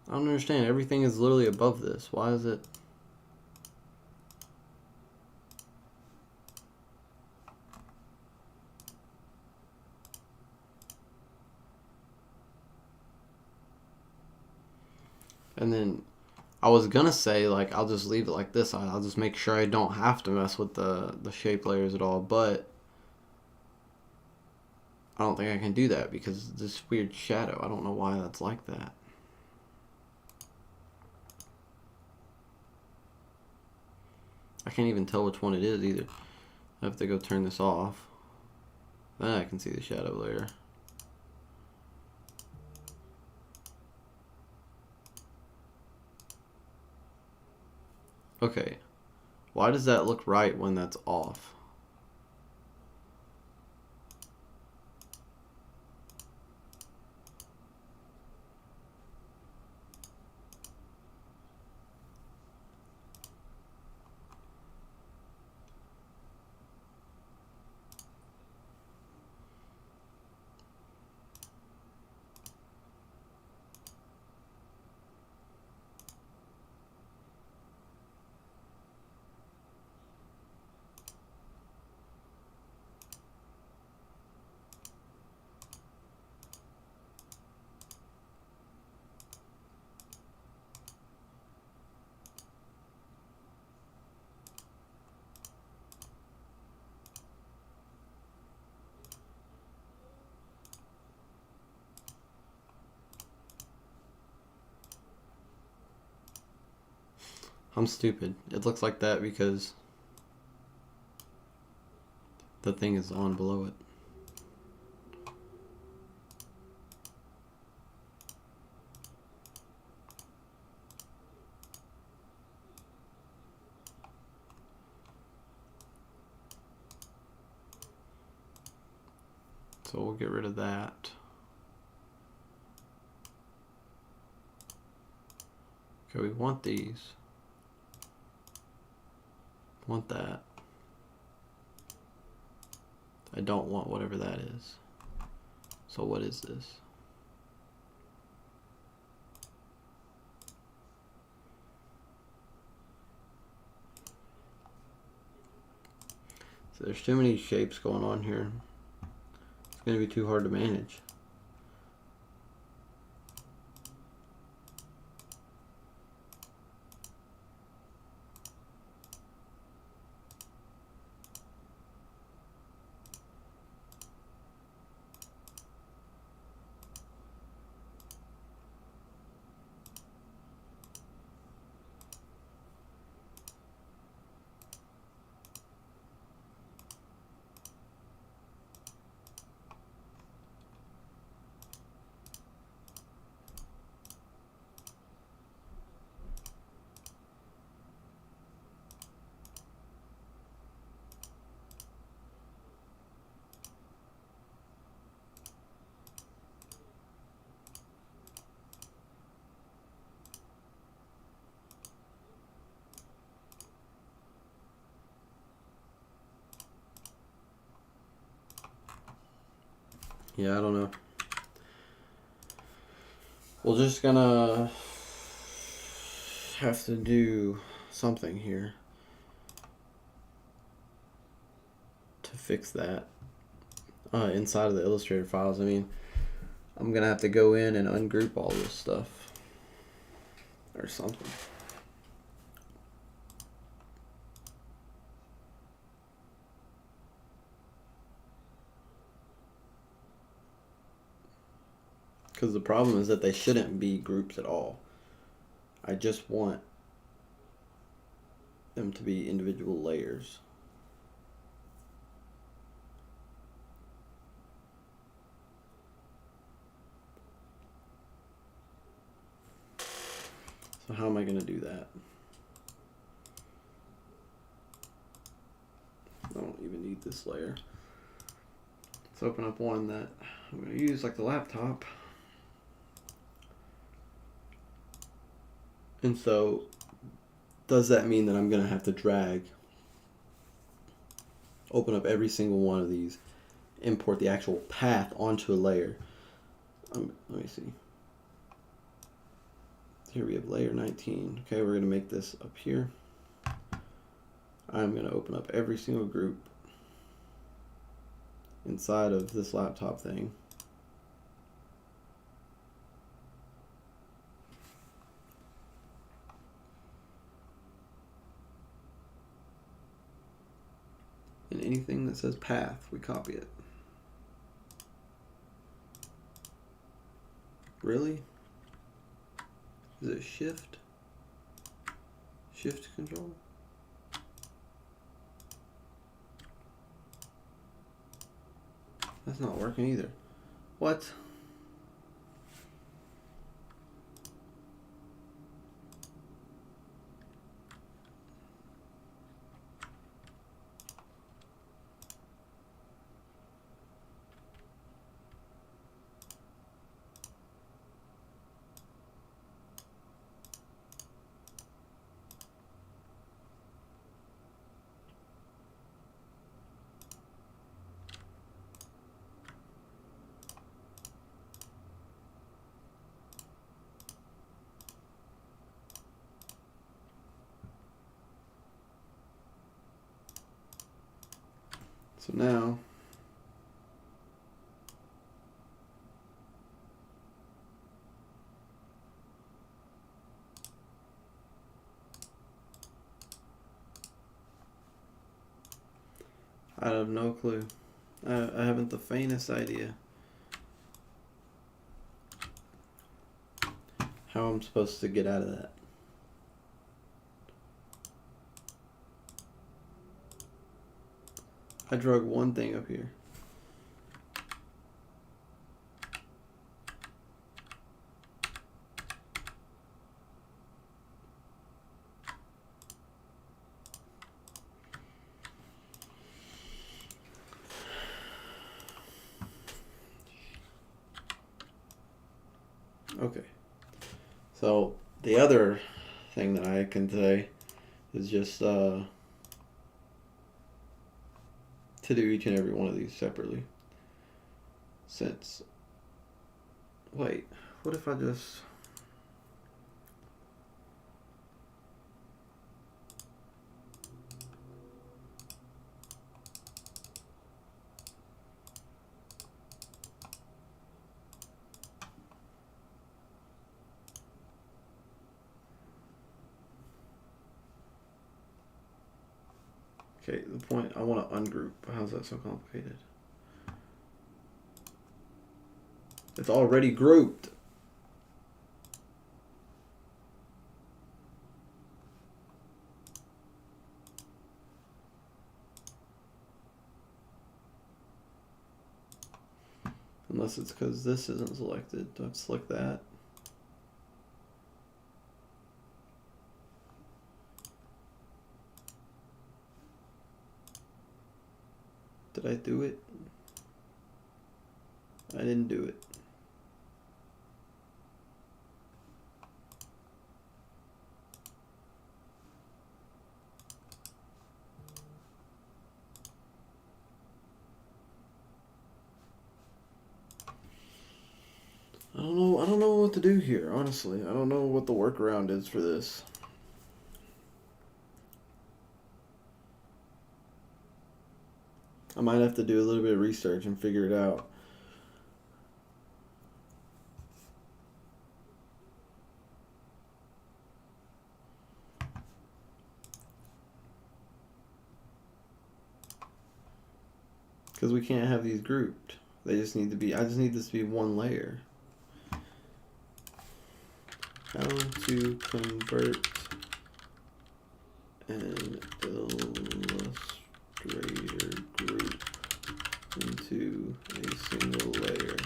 I don't understand. Everything is literally above this. Why is it? And then I was gonna say, like, I'll just leave it like this. I'll just make sure I don't have to mess with the shape layers at all. But I don't think I can do that because this weird shadow. I don't know why that's like that. I can't even tell which one it is either. I have to go turn this off. Then I can see the shadow layer. Okay. Why does that look right when that's off? I'm stupid. It looks like that because the thing is on below it. So we'll get rid of that. Okay, we want these. Want that. I don't want whatever that is. So what is this? So there's too many shapes going on here. It's going to be too hard to manage. Yeah, I don't know. We're just gonna have to do something here to fix that inside of the Illustrator files. I mean, I'm gonna have to go in and ungroup all this stuff or something. Because the problem is that they shouldn't be groups at all. I just want them to be individual layers. So how am I going to do that? I don't even need this layer. Let's open up one that I'm going to use like the laptop. And so, does that mean that I'm going to have to drag, open up every single one of these, import the actual path onto a layer? Let me see. Here we have layer 19. Okay, we're going to make this up here. I'm going to open up every single group inside of this laptop thing. anything that says path, we copy it. Really? Is it shift? Shift control? That's not working either. What? So now, I have no clue. I haven't the faintest idea how I'm supposed to get out of that. I drug one thing up here. Okay. So the other thing that I can say is just to do each and every one of these separately. Since, wait, what if I just, okay, the point, I want to ungroup. How's that so complicated? It's already grouped. Unless it's because this isn't selected. Do I have to select that? Did I do it? I didn't do it. I don't know what to do here, honestly. I don't know what the workaround is for this. I might have to do a little bit of research and figure it out. Because we can't have these grouped. They just need to be, I just need this to be one layer. How to convert an illustrator group into a single layer.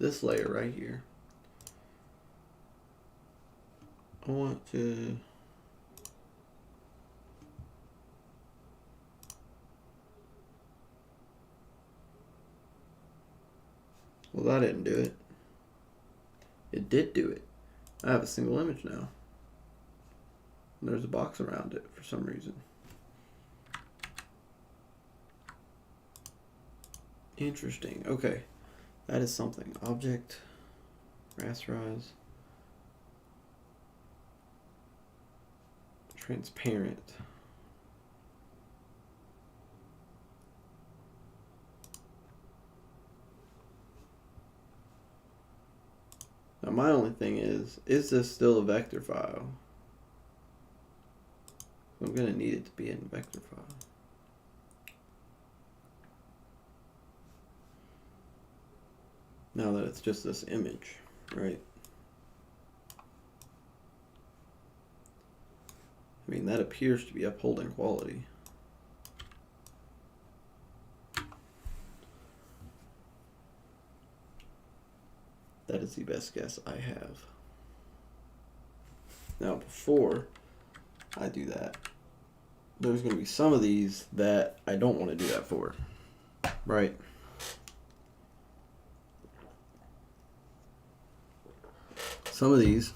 This layer right here, I want to well, that didn't do it. It did do it. I have a single image now. And there's a box around it for some reason. Interesting. Okay. That is something. Object rasterize, transparent. Now my only thing is this still a vector file? I'm going to need it to be in vector file. Now that it's just this image, right? I mean, that appears to be upholding quality. That is the best guess I have. Now, before I do that, there's going to be some of these that I don't want to do that for, right? Some of these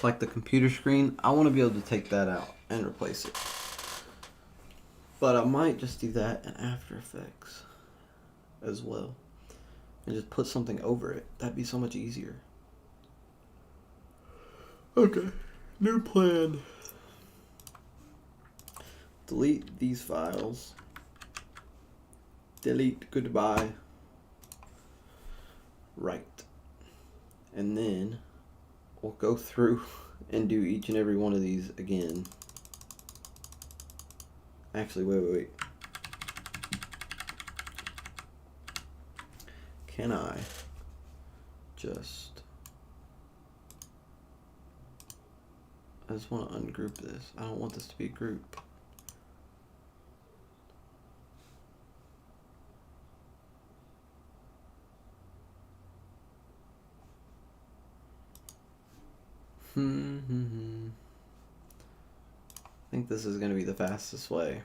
like the computer screen, I want to be able to take that out and replace it. But I might just do that in After Effects as well. And just put something over it. That'd be so much easier. Okay, new plan. Delete these files. Delete, goodbye. Right. And then we'll go through and do each and every one of these again. Actually, wait. Can I just... I just want to ungroup this. I don't want this to be a group. I think this is going to be the fastest way.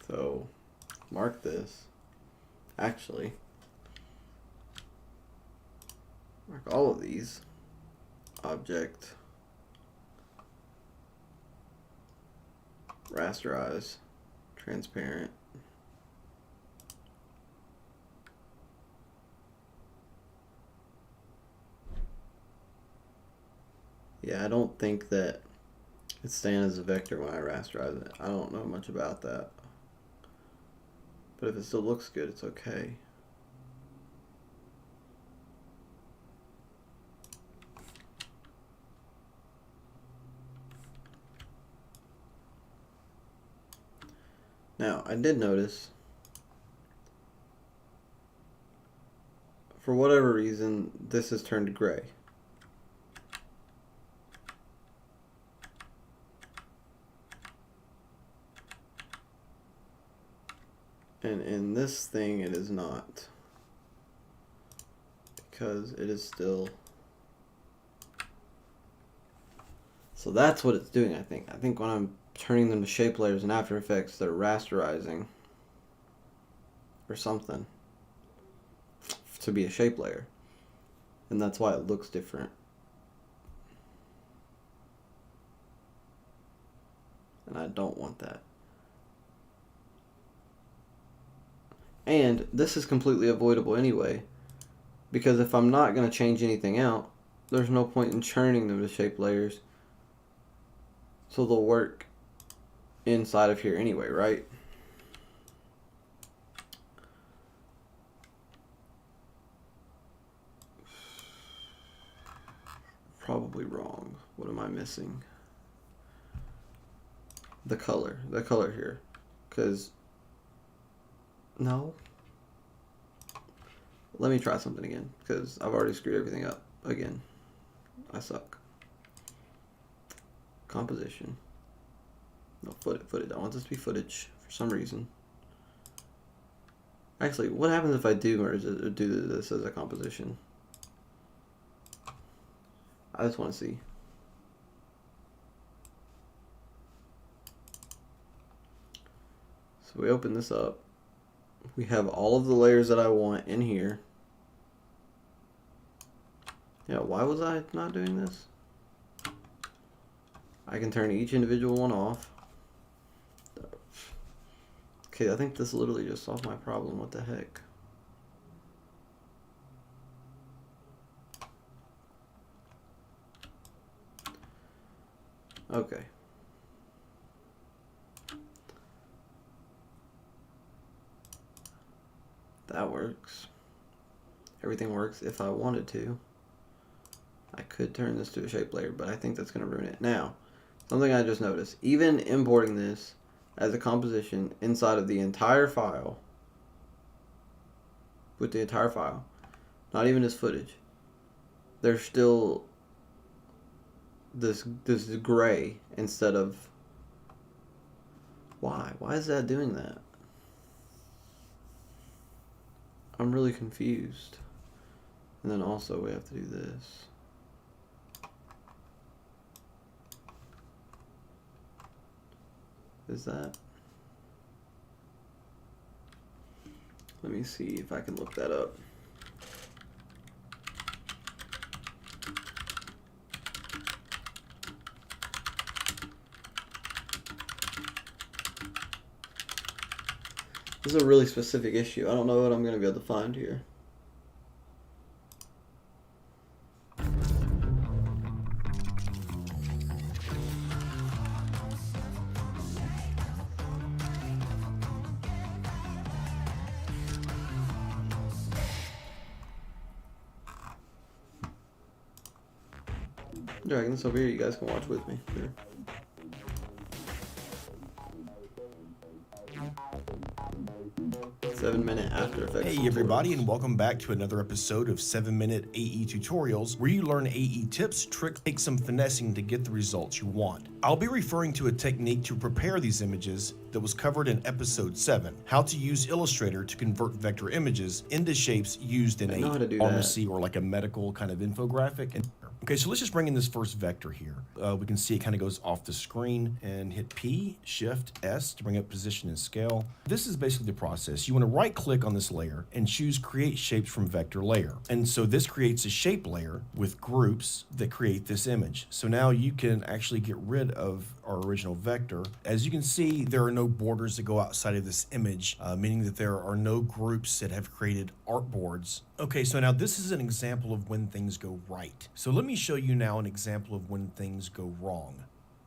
So, mark this. Actually, mark all of these. Object. Rasterize. Transparent. Yeah, I don't think that it's staying as a vector when I rasterize it. I don't know much about that. But if it still looks good, it's okay. Now, I did notice, for whatever reason, this has turned gray. And in this thing, it is not. Because it is still... So that's what it's doing, I think. I think when I'm turning them to shape layers in After Effects, they're rasterizing or something to be a shape layer. And that's why it looks different. And I don't want that. And this is completely avoidable anyway, because if I'm not going to change anything out, there's no point in churning them to shape layers. So they'll work inside of here anyway, right? Probably wrong. What am I missing? The color here. Because, no. Let me try something again, because I've already screwed everything up again. I suck. Composition. No, footage. I want this to be footage for some reason. Actually, what happens if I do merge it, or do this as a composition? I just want to see. So we open this up. We have all of the layers that I want in here. Yeah, why was I not doing this? I can turn each individual one off. Okay, I think this literally just solved my problem. What the heck? Okay. That works. Everything works if I wanted to. I could turn this to a shape layer, but I think that's going to ruin it. Now, something I just noticed. Even importing this as a composition inside of the entire file, with the entire file, not even as footage, there's still this gray instead of... Why is that doing that? I'm really confused. And then also we have to do this. Is that... Let me see if I can look that up. This is a really specific issue. I don't know what I'm going to be able to find here. Dragging this over here, you guys can watch with me. Here. Seven-minute After Effects. Hey everybody, and welcome back to another episode of 7-Minute AE Tutorials, where you learn AE tips, tricks, take some finessing to get the results you want. I'll be referring to a technique to prepare these images that was covered in episode 7, how to use Illustrator to convert vector images into shapes used in a pharmacy or like a medical kind of infographic. Okay, so let's just bring in this first vector here. We can see it kind of goes off the screen, and hit P, Shift, S to bring up position and scale. This is basically the process. You want to right click on this layer and choose Create Shapes from Vector Layer. And so this creates a shape layer with groups that create this image. So now you can actually get rid of our original vector. As you can see, there are no borders that go outside of this image, meaning that there are no groups that have created artboards. Okay, so now this is an example of when things go right. So let me show you now an example of when things go wrong.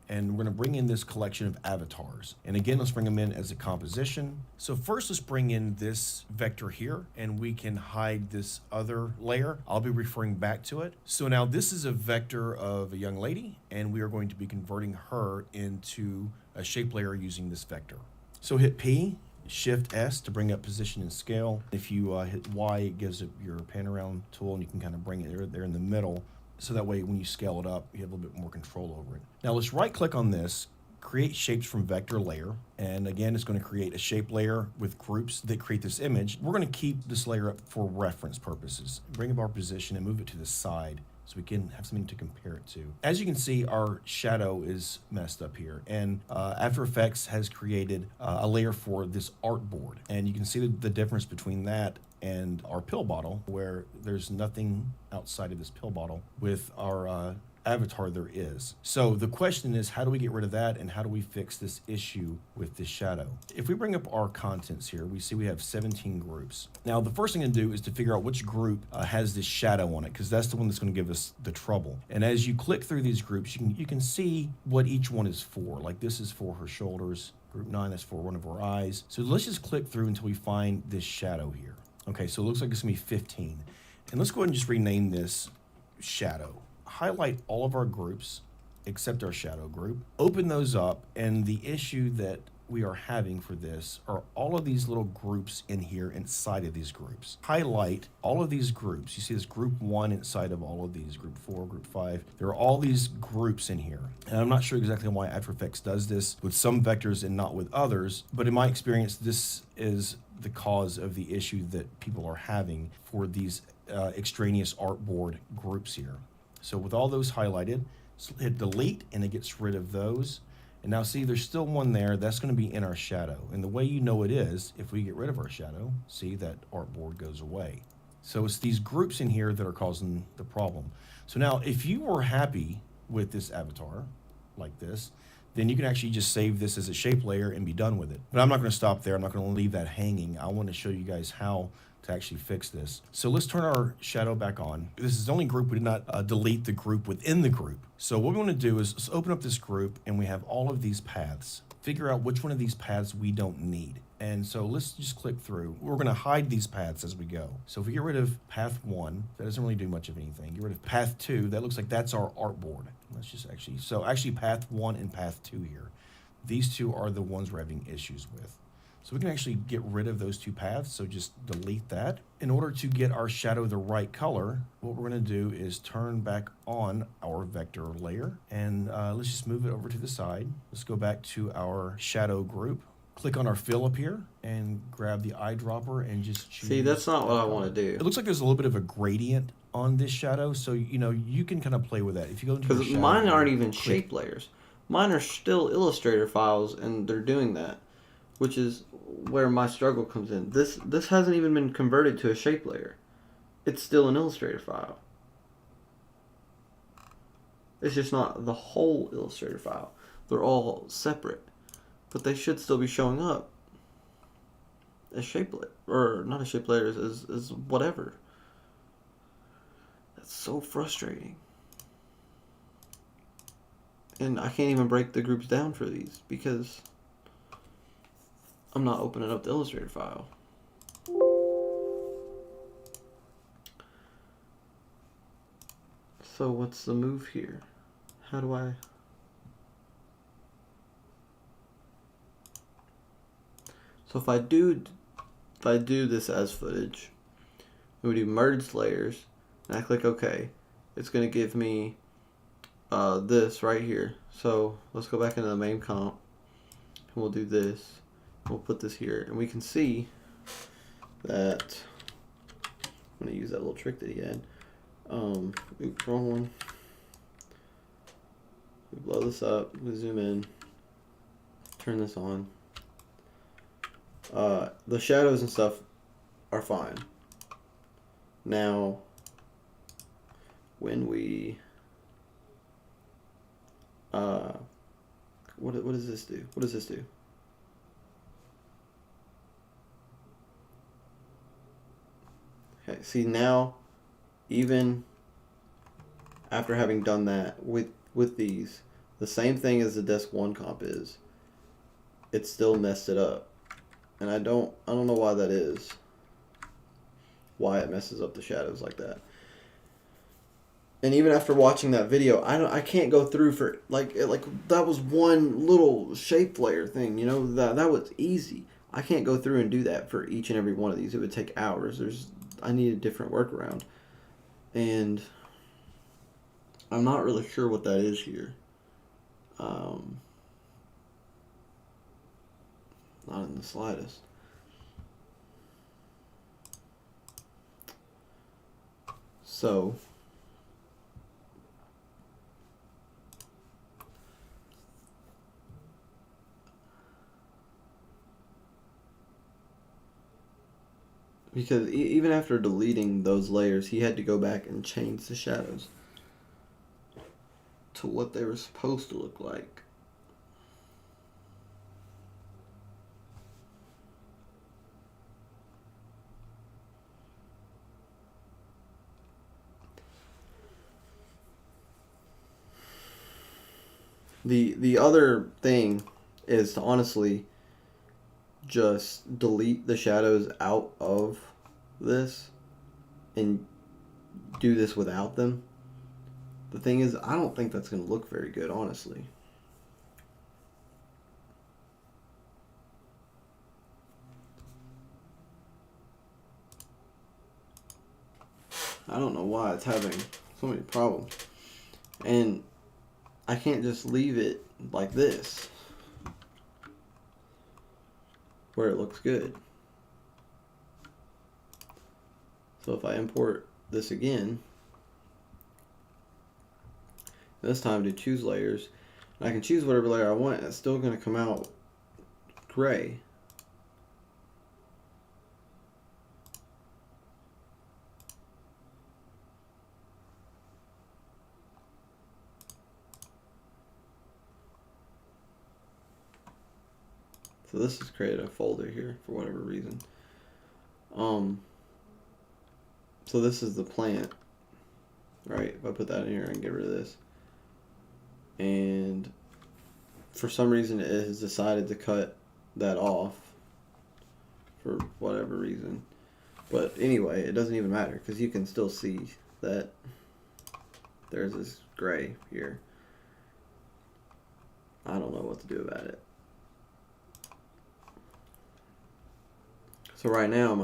And we're going to bring in this collection of avatars. And again, let's bring them in as a composition. So first, let's bring in this vector here, and we can hide this other layer. I'll be referring back to it. So now this is a vector of a young lady, and we are going to be converting her into a shape layer using this vector. So hit P, Shift S to bring up position and scale. If you hit Y, it gives it your pan around tool, and you can kind of bring it there in the middle. So that way, when you scale it up, you have a little bit more control over it. Now let's right click on this, create shapes from vector layer. And again, it's going to create a shape layer with groups that create this image. We're going to keep this layer up for reference purposes. Bring up our position and move it to the side so we can have something to compare it to. As you can see, our shadow is messed up here. And After Effects has created a layer for this artboard. And you can see the difference between that and our pill bottle, where there's nothing outside of this pill bottle. With our avatar, there is. So the question is, how do we get rid of that, and how do we fix this issue with this shadow? If we bring up our contents here, we see we have 17 groups. Now the first thing to do is to figure out which group has this shadow on it, because that's the one that's going to give us the trouble. And as you click through these groups, you can see what each one is for. Like this is for her shoulders. Group 9 is for one of her eyes. So let's just click through until we find this shadow here. Okay, so it looks like it's gonna be 15. And let's go ahead and just rename this shadow. Highlight all of our groups except our shadow group. Open those up, and the issue that we are having for this are all of these little groups in here inside of these groups. Highlight all of these groups. You see this group 1 inside of all of these, group 4, group 5. There are all these groups in here. And I'm not sure exactly why After Effects does this with some vectors and not with others, but in my experience, this is the cause of the issue that people are having for these extraneous artboard groups here. So with all those highlighted, hit delete and it gets rid of those. And now see, there's still one there. That's going to be in our shadow. And the way you know it is, if we get rid of our shadow, see that artboard goes away. So it's these groups in here that are causing the problem. So now if you were happy with this avatar like this, then you can actually just save this as a shape layer and be done with it. But I'm not going to stop there. I'm not going to leave that hanging. I want to show you guys how to actually fix this. So let's turn our shadow back on. This is the only group. We did not delete the group within the group. So what we want to do is let's open up this group, and we have all of these paths. Figure out which one of these paths we don't need. And so let's just click through. We're going to hide these paths as we go. So if we get rid of path 1, that doesn't really do much of anything. Get rid of path 2, that looks like that's our artboard. Let's just actually path 1 and path 2 here. These two are the ones we're having issues with. So we can actually get rid of those two paths, so just delete that. In order to get our shadow the right color, what we're going to do is turn back on our vector layer, and let's just move it over to the side. Let's go back to our shadow group. Click on our fill up here and grab the eyedropper and just choose. See, that's not what I want to do. It looks like there's a little bit of a gradient on this shadow, so you can kind of play with that. If you go into Because mine aren't even shape layers. Mine are still Illustrator files, and they're doing that, which is where my struggle comes in. This hasn't even been converted to a shape layer. It's still an Illustrator file. It's just not the whole Illustrator file. They're all separate, but they should still be showing up as shape layer, or not as shape layers, as whatever. That's so frustrating. And I can't even break the groups down for these because I'm not opening up the Illustrator file. So what's the move here? How do I... So if I do this as footage, and we do merged layers, and I click OK, it's going to give me this right here. So let's go back into the main comp, and we'll do this. We'll put this here, and we can see that I'm going to use that little trick that he had. Oops, wrong one. We blow this up, we zoom in, turn this on. The shadows and stuff are fine. Now, when we what does this do? What does this do? Okay, see now, even after having done that with these, the same thing as the Desk 1 comp is, it still messed it up. And I don't know why that is. Why it messes up the shadows like that. And even after watching that video, I can't go through for like that was one little shape layer thing, that was easy. I can't go through and do that for each and every one of these. It would take hours. I need a different workaround. And I'm not really sure what that is here. Not in the slightest. So because even after deleting those layers, he had to go back and change the shadows to what they were supposed to look like. The other thing is to honestly just delete the shadows out of this and do this without them. The thing is, I don't think that's going to look very good, honestly. I don't know why it's having so many problems. And I can't just leave it like this, where it looks good. So if I import this again, this time to choose layers, I can choose whatever layer I want. It's still going to come out gray. So this has created a folder here for whatever reason. So this is the plant, right? If I put that in here and get rid of this. And for some reason it has decided to cut that off for whatever reason. But anyway, it doesn't even matter because you can still see that there's this gray here. I don't know what to do about it. So right now, the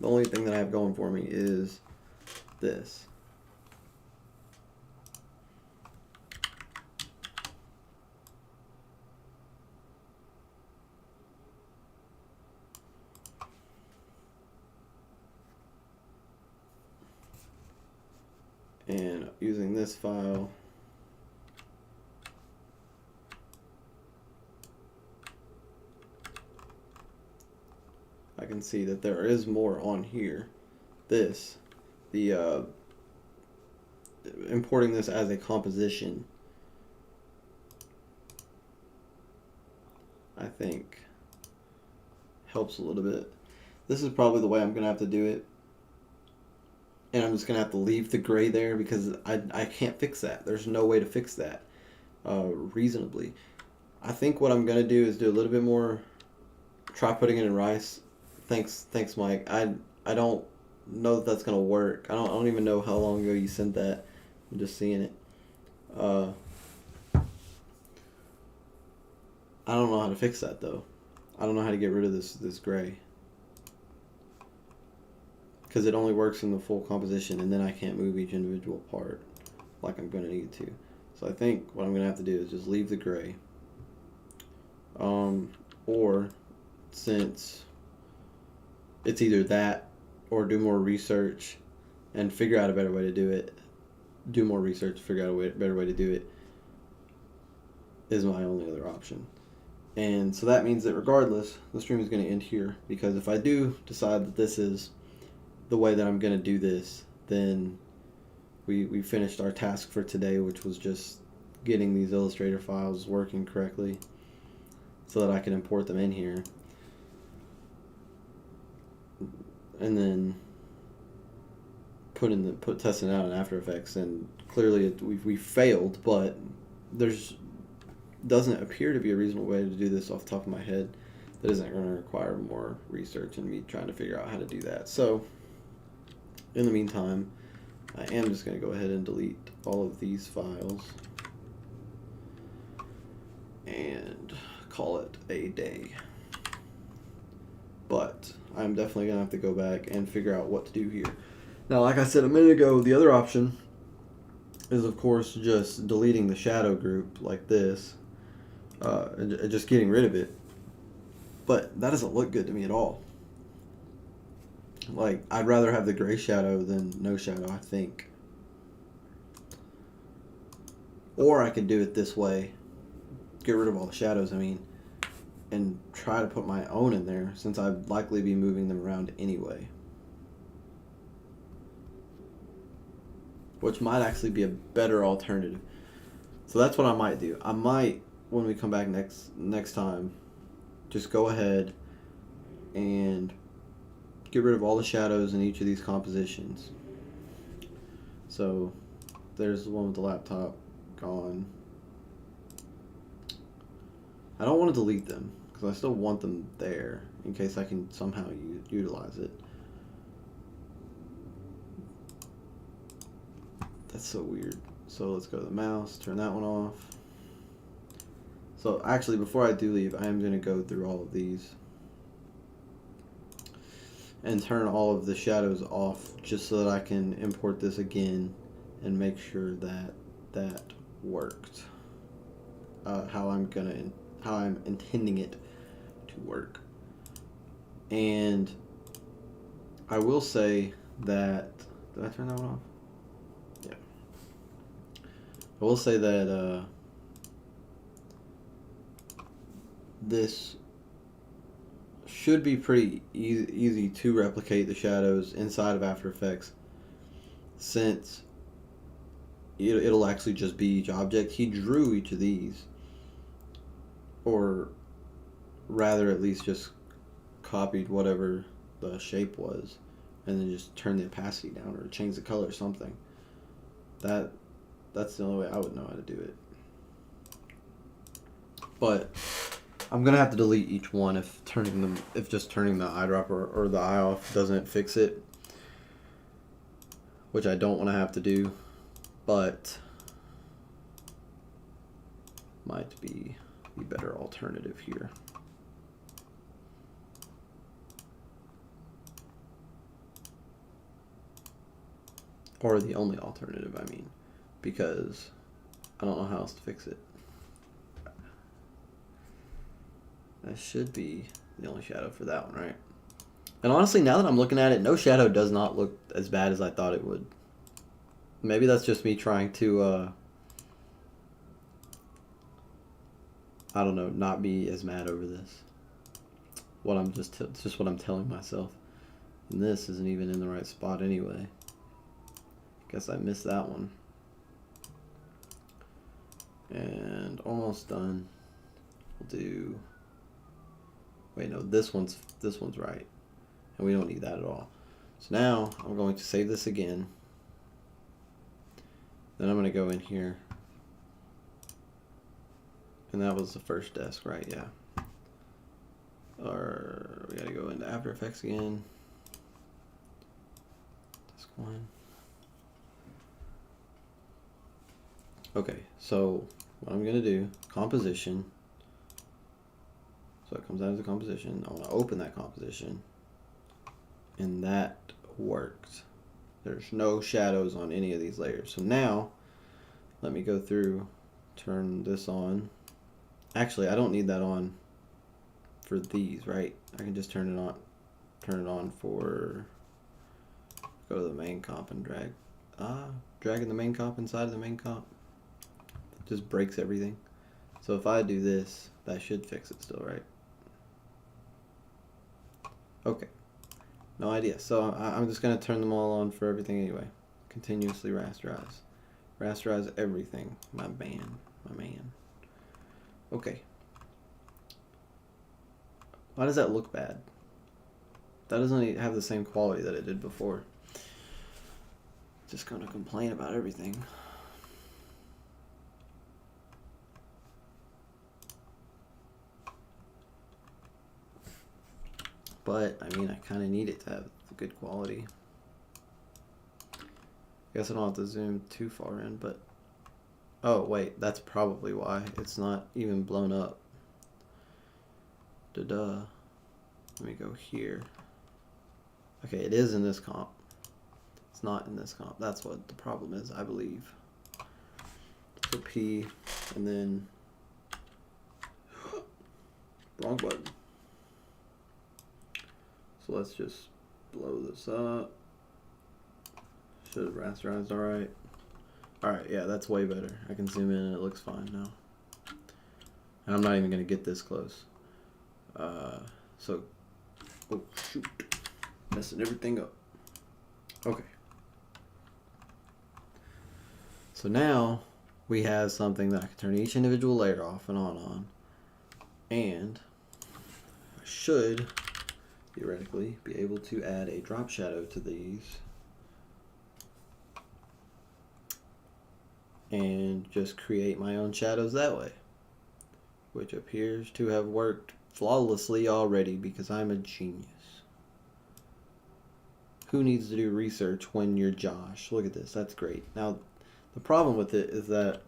only thing that I have going for me is this. And using this file, I can see that there is more on here. Importing this as a composition, I think helps a little bit. This is probably the way I'm gonna have to do it, and I'm just gonna have to leave the gray there because I can't fix that. There's no way to fix that reasonably. I think what I'm gonna do is do a little bit more. Try putting it in rice. Thanks, Mike. I don't know that that's gonna work. I don't even know how long ago you sent that. I'm just seeing it. I don't know how to fix that though. I don't know how to get rid of this gray because it only works in the full composition, and then I can't move each individual part like I'm gonna need to. So I think what I'm gonna have to do is just leave the gray. Or since it's either that or do more research and figure out a better way to do it. Do more research, figure out a better way to do it is my only other option. And so that means that regardless, the stream is going to end here, because if I do decide that this is the way that I'm going to do this, then we finished our task for today, which was just getting these Illustrator files working correctly so that I can import them in here. And then testing it out in After Effects, and clearly we failed, but doesn't appear to be a reasonable way to do this off the top of my head that isn't going to require more research and me trying to figure out how to do that. So in the meantime, I am just going to go ahead and delete all of these files and call it a day. But I'm definitely going to have to go back and figure out what to do here. Now, like I said a minute ago, the other option is, of course, just deleting the shadow group like this, and just getting rid of it. But that doesn't look good to me at all. Like, I'd rather have the gray shadow than no shadow, I think. Or I could do it this way, get rid of all the shadows, and try to put my own in there, since I'd likely be moving them around anyway. Which might actually be a better alternative. So that's what I might do. I might, when we come back next time, just go ahead and get rid of all the shadows in each of these compositions. So there's the one with the laptop gone. I don't want to delete them because I still want them there in case I can somehow utilize it. That's so weird. So let's go to the mouse, turn that one off. So actually, before I do leave, I am going to go through all of these and turn all of the shadows off just so that I can import this again and make sure that that worked how I'm intending it to work. And I will say that, did I turn that one off? Yeah. I will say that this should be pretty easy to replicate the shadows inside of After Effects, since it'll actually just be each object. He drew each of these, or rather at least just copied whatever the shape was, and then just turn the opacity down or change the color or something. That's the only way I would know how to do it. But I'm gonna have to delete each one if just turning the eyedropper or the eye off doesn't fix it, which I don't want to have to do, but might be the better alternative here. Or the only alternative, I mean, because I don't know how else to fix it. That should be the only shadow for that one, right? And honestly, now that I'm looking at it, no shadow does not look as bad as I thought it would. Maybe that's just me trying to, I don't know, not be as mad over this. It's just what I'm telling myself. And this isn't even in the right spot anyway. Guess I missed that one. And almost done. We'll do... Wait, no, this one's right. And we don't need that at all. So now I'm going to save this again. Then I'm going to go in here. And that was the first desk, right? Yeah. Or we got to go into After Effects again. Desk 1. Okay, so what I'm going to do, composition. So it comes out as a composition. I want to open that composition. And that worked. There's no shadows on any of these layers. So now, let me go through, turn this on. Actually, I don't need that on for these, right? I can just turn it on for, go to the main comp and dragging the main comp inside of the main comp. Just breaks everything. So if I do this, that should fix it still, right? Okay. No idea. So I'm just going to turn them all on for everything anyway. Continuously rasterize. Rasterize everything. My man. Okay. Why does that look bad? That doesn't have the same quality that it did before. Just going to complain about everything. But, I mean, I kind of need it to have good quality. I guess I don't have to zoom too far in, but... Oh, wait, that's probably why it's not even blown up. Let me go here. Okay, it is in this comp. It's not in this comp. That's what the problem is, I believe. So P, and then... Wrong button. So let's just blow this up. Should have rasterized alright. Alright, yeah, that's way better. I can zoom in and it looks fine now. And I'm not even going to get this close. Oh shoot. Messing everything up. Okay. So now we have something that I can turn each individual layer off and on. And I should theoretically be able to add a drop shadow to these and just create my own shadows that way, which appears to have worked flawlessly already because I'm a genius. Who needs to do research when you're Josh? Look at this, that's great. Now the problem with it is that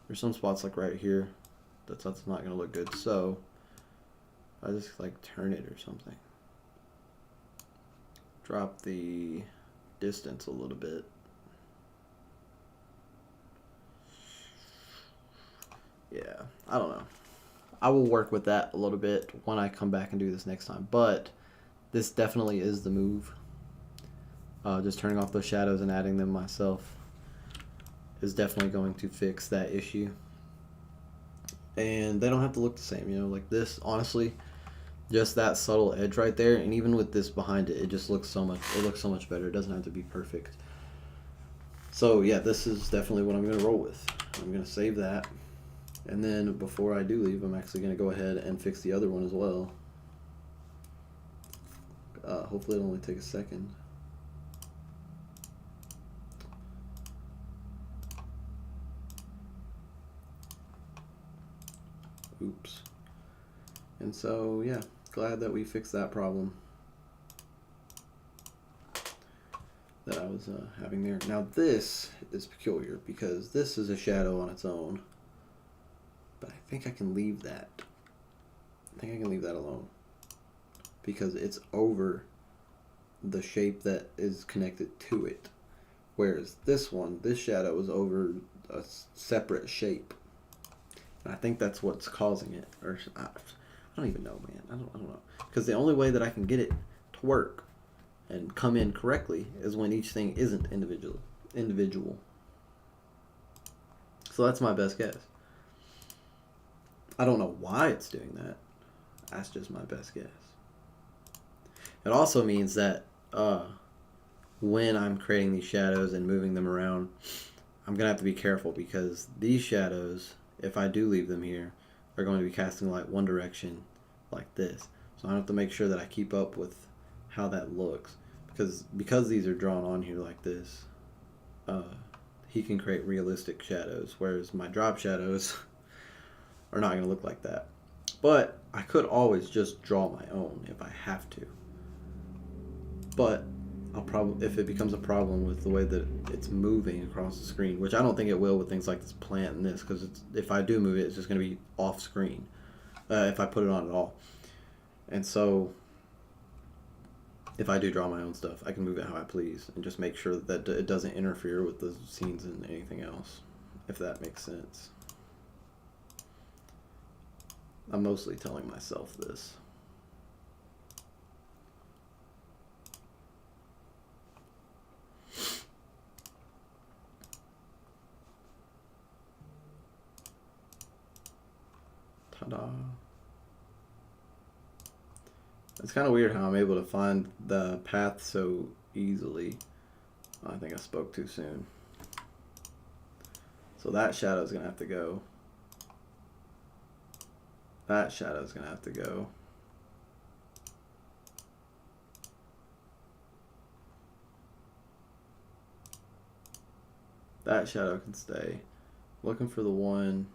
there's some spots like right here that's not going to look good, so I just like turn it or something. Drop the distance a little bit. Yeah, I don't know. I will work with that a little bit when I come back and do this next time. But this definitely is the move. Just turning off those shadows and adding them myself is definitely going to fix that issue. and they don't have to look the same. You know, like this, honestly, just that subtle edge right there, and even with this behind it, it just looks so much. It looks so much better. It doesn't have to be perfect. So yeah, this is definitely what I'm gonna roll with. I'm gonna save that, and then before I do leave, I'm actually gonna go ahead and fix the other one as well. Hopefully it'll only take a second. Oops. And so, yeah, glad that we fixed that problem that I was having there. Now this is peculiar because this is a shadow on its own, but I think I can leave that. I think I can leave that alone because it's over the shape that is connected to it. Whereas this one, this shadow is over a separate shape. And I think that's what's causing it. Or I don't even know, man. I don't know. Because the only way that I can get it to work and come in correctly is when each thing isn't individual. So that's my best guess. I don't know why it's doing that. That's just my best guess. It also means that when I'm creating these shadows and moving them around, I'm going to have to be careful because these shadows, if I do leave them here, are going to be casting light one direction like this. So I have to make sure that I keep up with how that looks. Because these are drawn on here like this, he can create realistic shadows, whereas my drop shadows are not going to look like that. But I could always just draw my own if I have to. But I'll probably, if it becomes a problem with the way that it's moving across the screen, which I don't think it will with things like this plant and this, because if I do move it, it's just going to be off screen if I put it on at all. And so if I do draw my own stuff, I can move it how I please and just make sure that it doesn't interfere with the scenes and anything else, if that makes sense. I'm mostly telling myself this. Ta-da. It's kind of weird how I'm able to find the path so easily. I think I spoke too soon. So that shadow's going to have to go. That shadow's going to have to go. That shadow can stay. Looking for the one.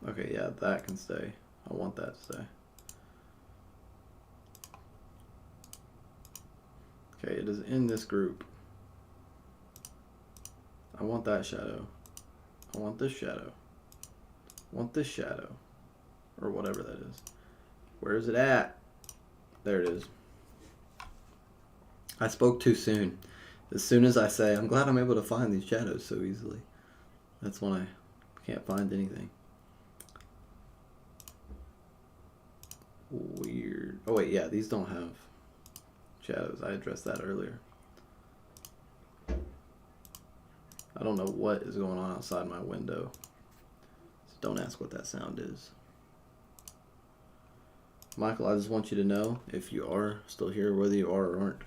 Okay, yeah, that can stay. I want that to stay. Okay, it is in this group. I want that shadow. I want this shadow. I want this shadow. Or whatever that is. Where is it at? There it is. I spoke too soon. As soon as I say, I'm glad I'm able to find these shadows so easily. That's when I can't find anything. Weird. Oh wait, yeah, these don't have shadows. I addressed that earlier. I don't know what is going on outside my window. So don't ask what that sound is. Michael, I just want you to know, if you are still here, whether you are or aren't,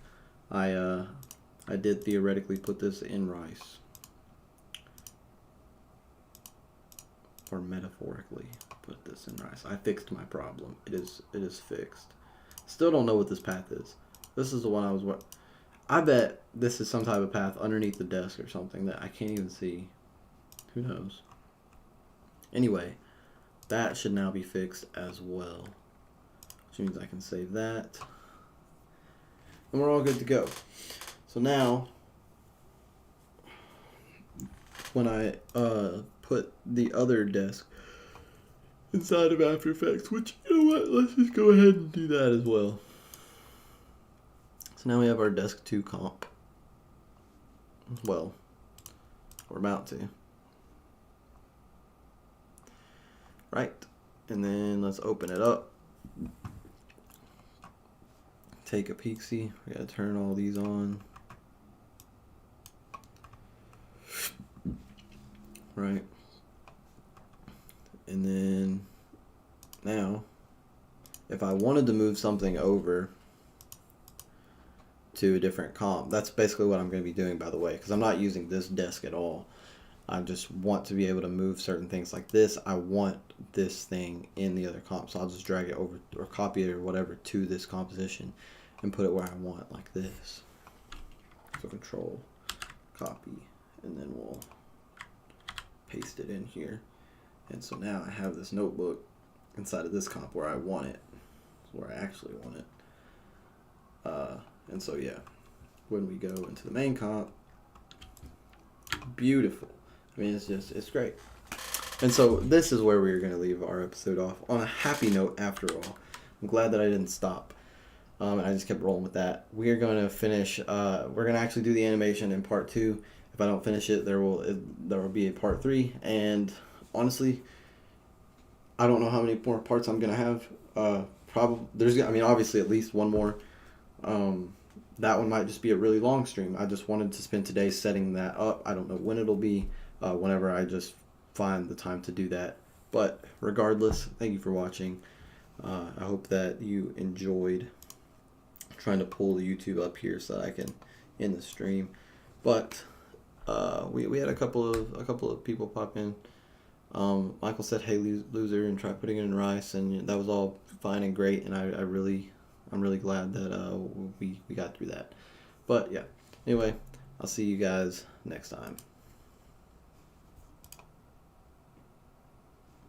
I did theoretically put this in rice. Or metaphorically put this in rice. I fixed my problem. It is fixed. Still don't know what this path is. This is the one I was I bet this is some type of path underneath the desk or something that I can't even see. Who knows? Anyway, that should now be fixed as well. Which means I can save that. And we're all good to go. So now, when I put the other desk inside of After Effects, which, you know what, let's just go ahead and do that as well. So now we have our desk 2 comp. Well, we're about to. Right, and then let's open it up. Take a peek-see. We gotta turn all these on. right? And then now, if I wanted to move something over to a different comp, that's basically what I'm going to be doing, by the way, because I'm not using this desk at all. I just want to be able to move certain things like this. I want this thing in the other comp, so I'll just drag it over or copy it or whatever to this composition and put it where I want, like this. So Control, copy, and then we'll paste it in here. And so now I have this notebook inside of this comp where I want it, where I actually want it. And so yeah, when we go into the main comp, beautiful. I mean, it's great. And so this is where we're going to leave our episode off, on a happy note after all. I'm glad that I didn't stop. And I just kept rolling with that. We are going to finish, we're going to actually do the animation in part 2. If I don't finish it, there will be a part 3. And honestly, I don't know how many more parts I'm going to have. Obviously at least one more. That one might just be a really long stream. I just wanted to spend today setting that up. I don't know when it'll be, whenever I just find the time to do that. But regardless, thank you for watching. I hope that you enjoyed trying to pull the YouTube up here so that I can end the stream. But we had a couple of people pop in. Michael said, "Hey, loser," and try putting it in rice, and that was all fine and great. And I'm really glad that we got through that. But yeah, anyway, I'll see you guys next time.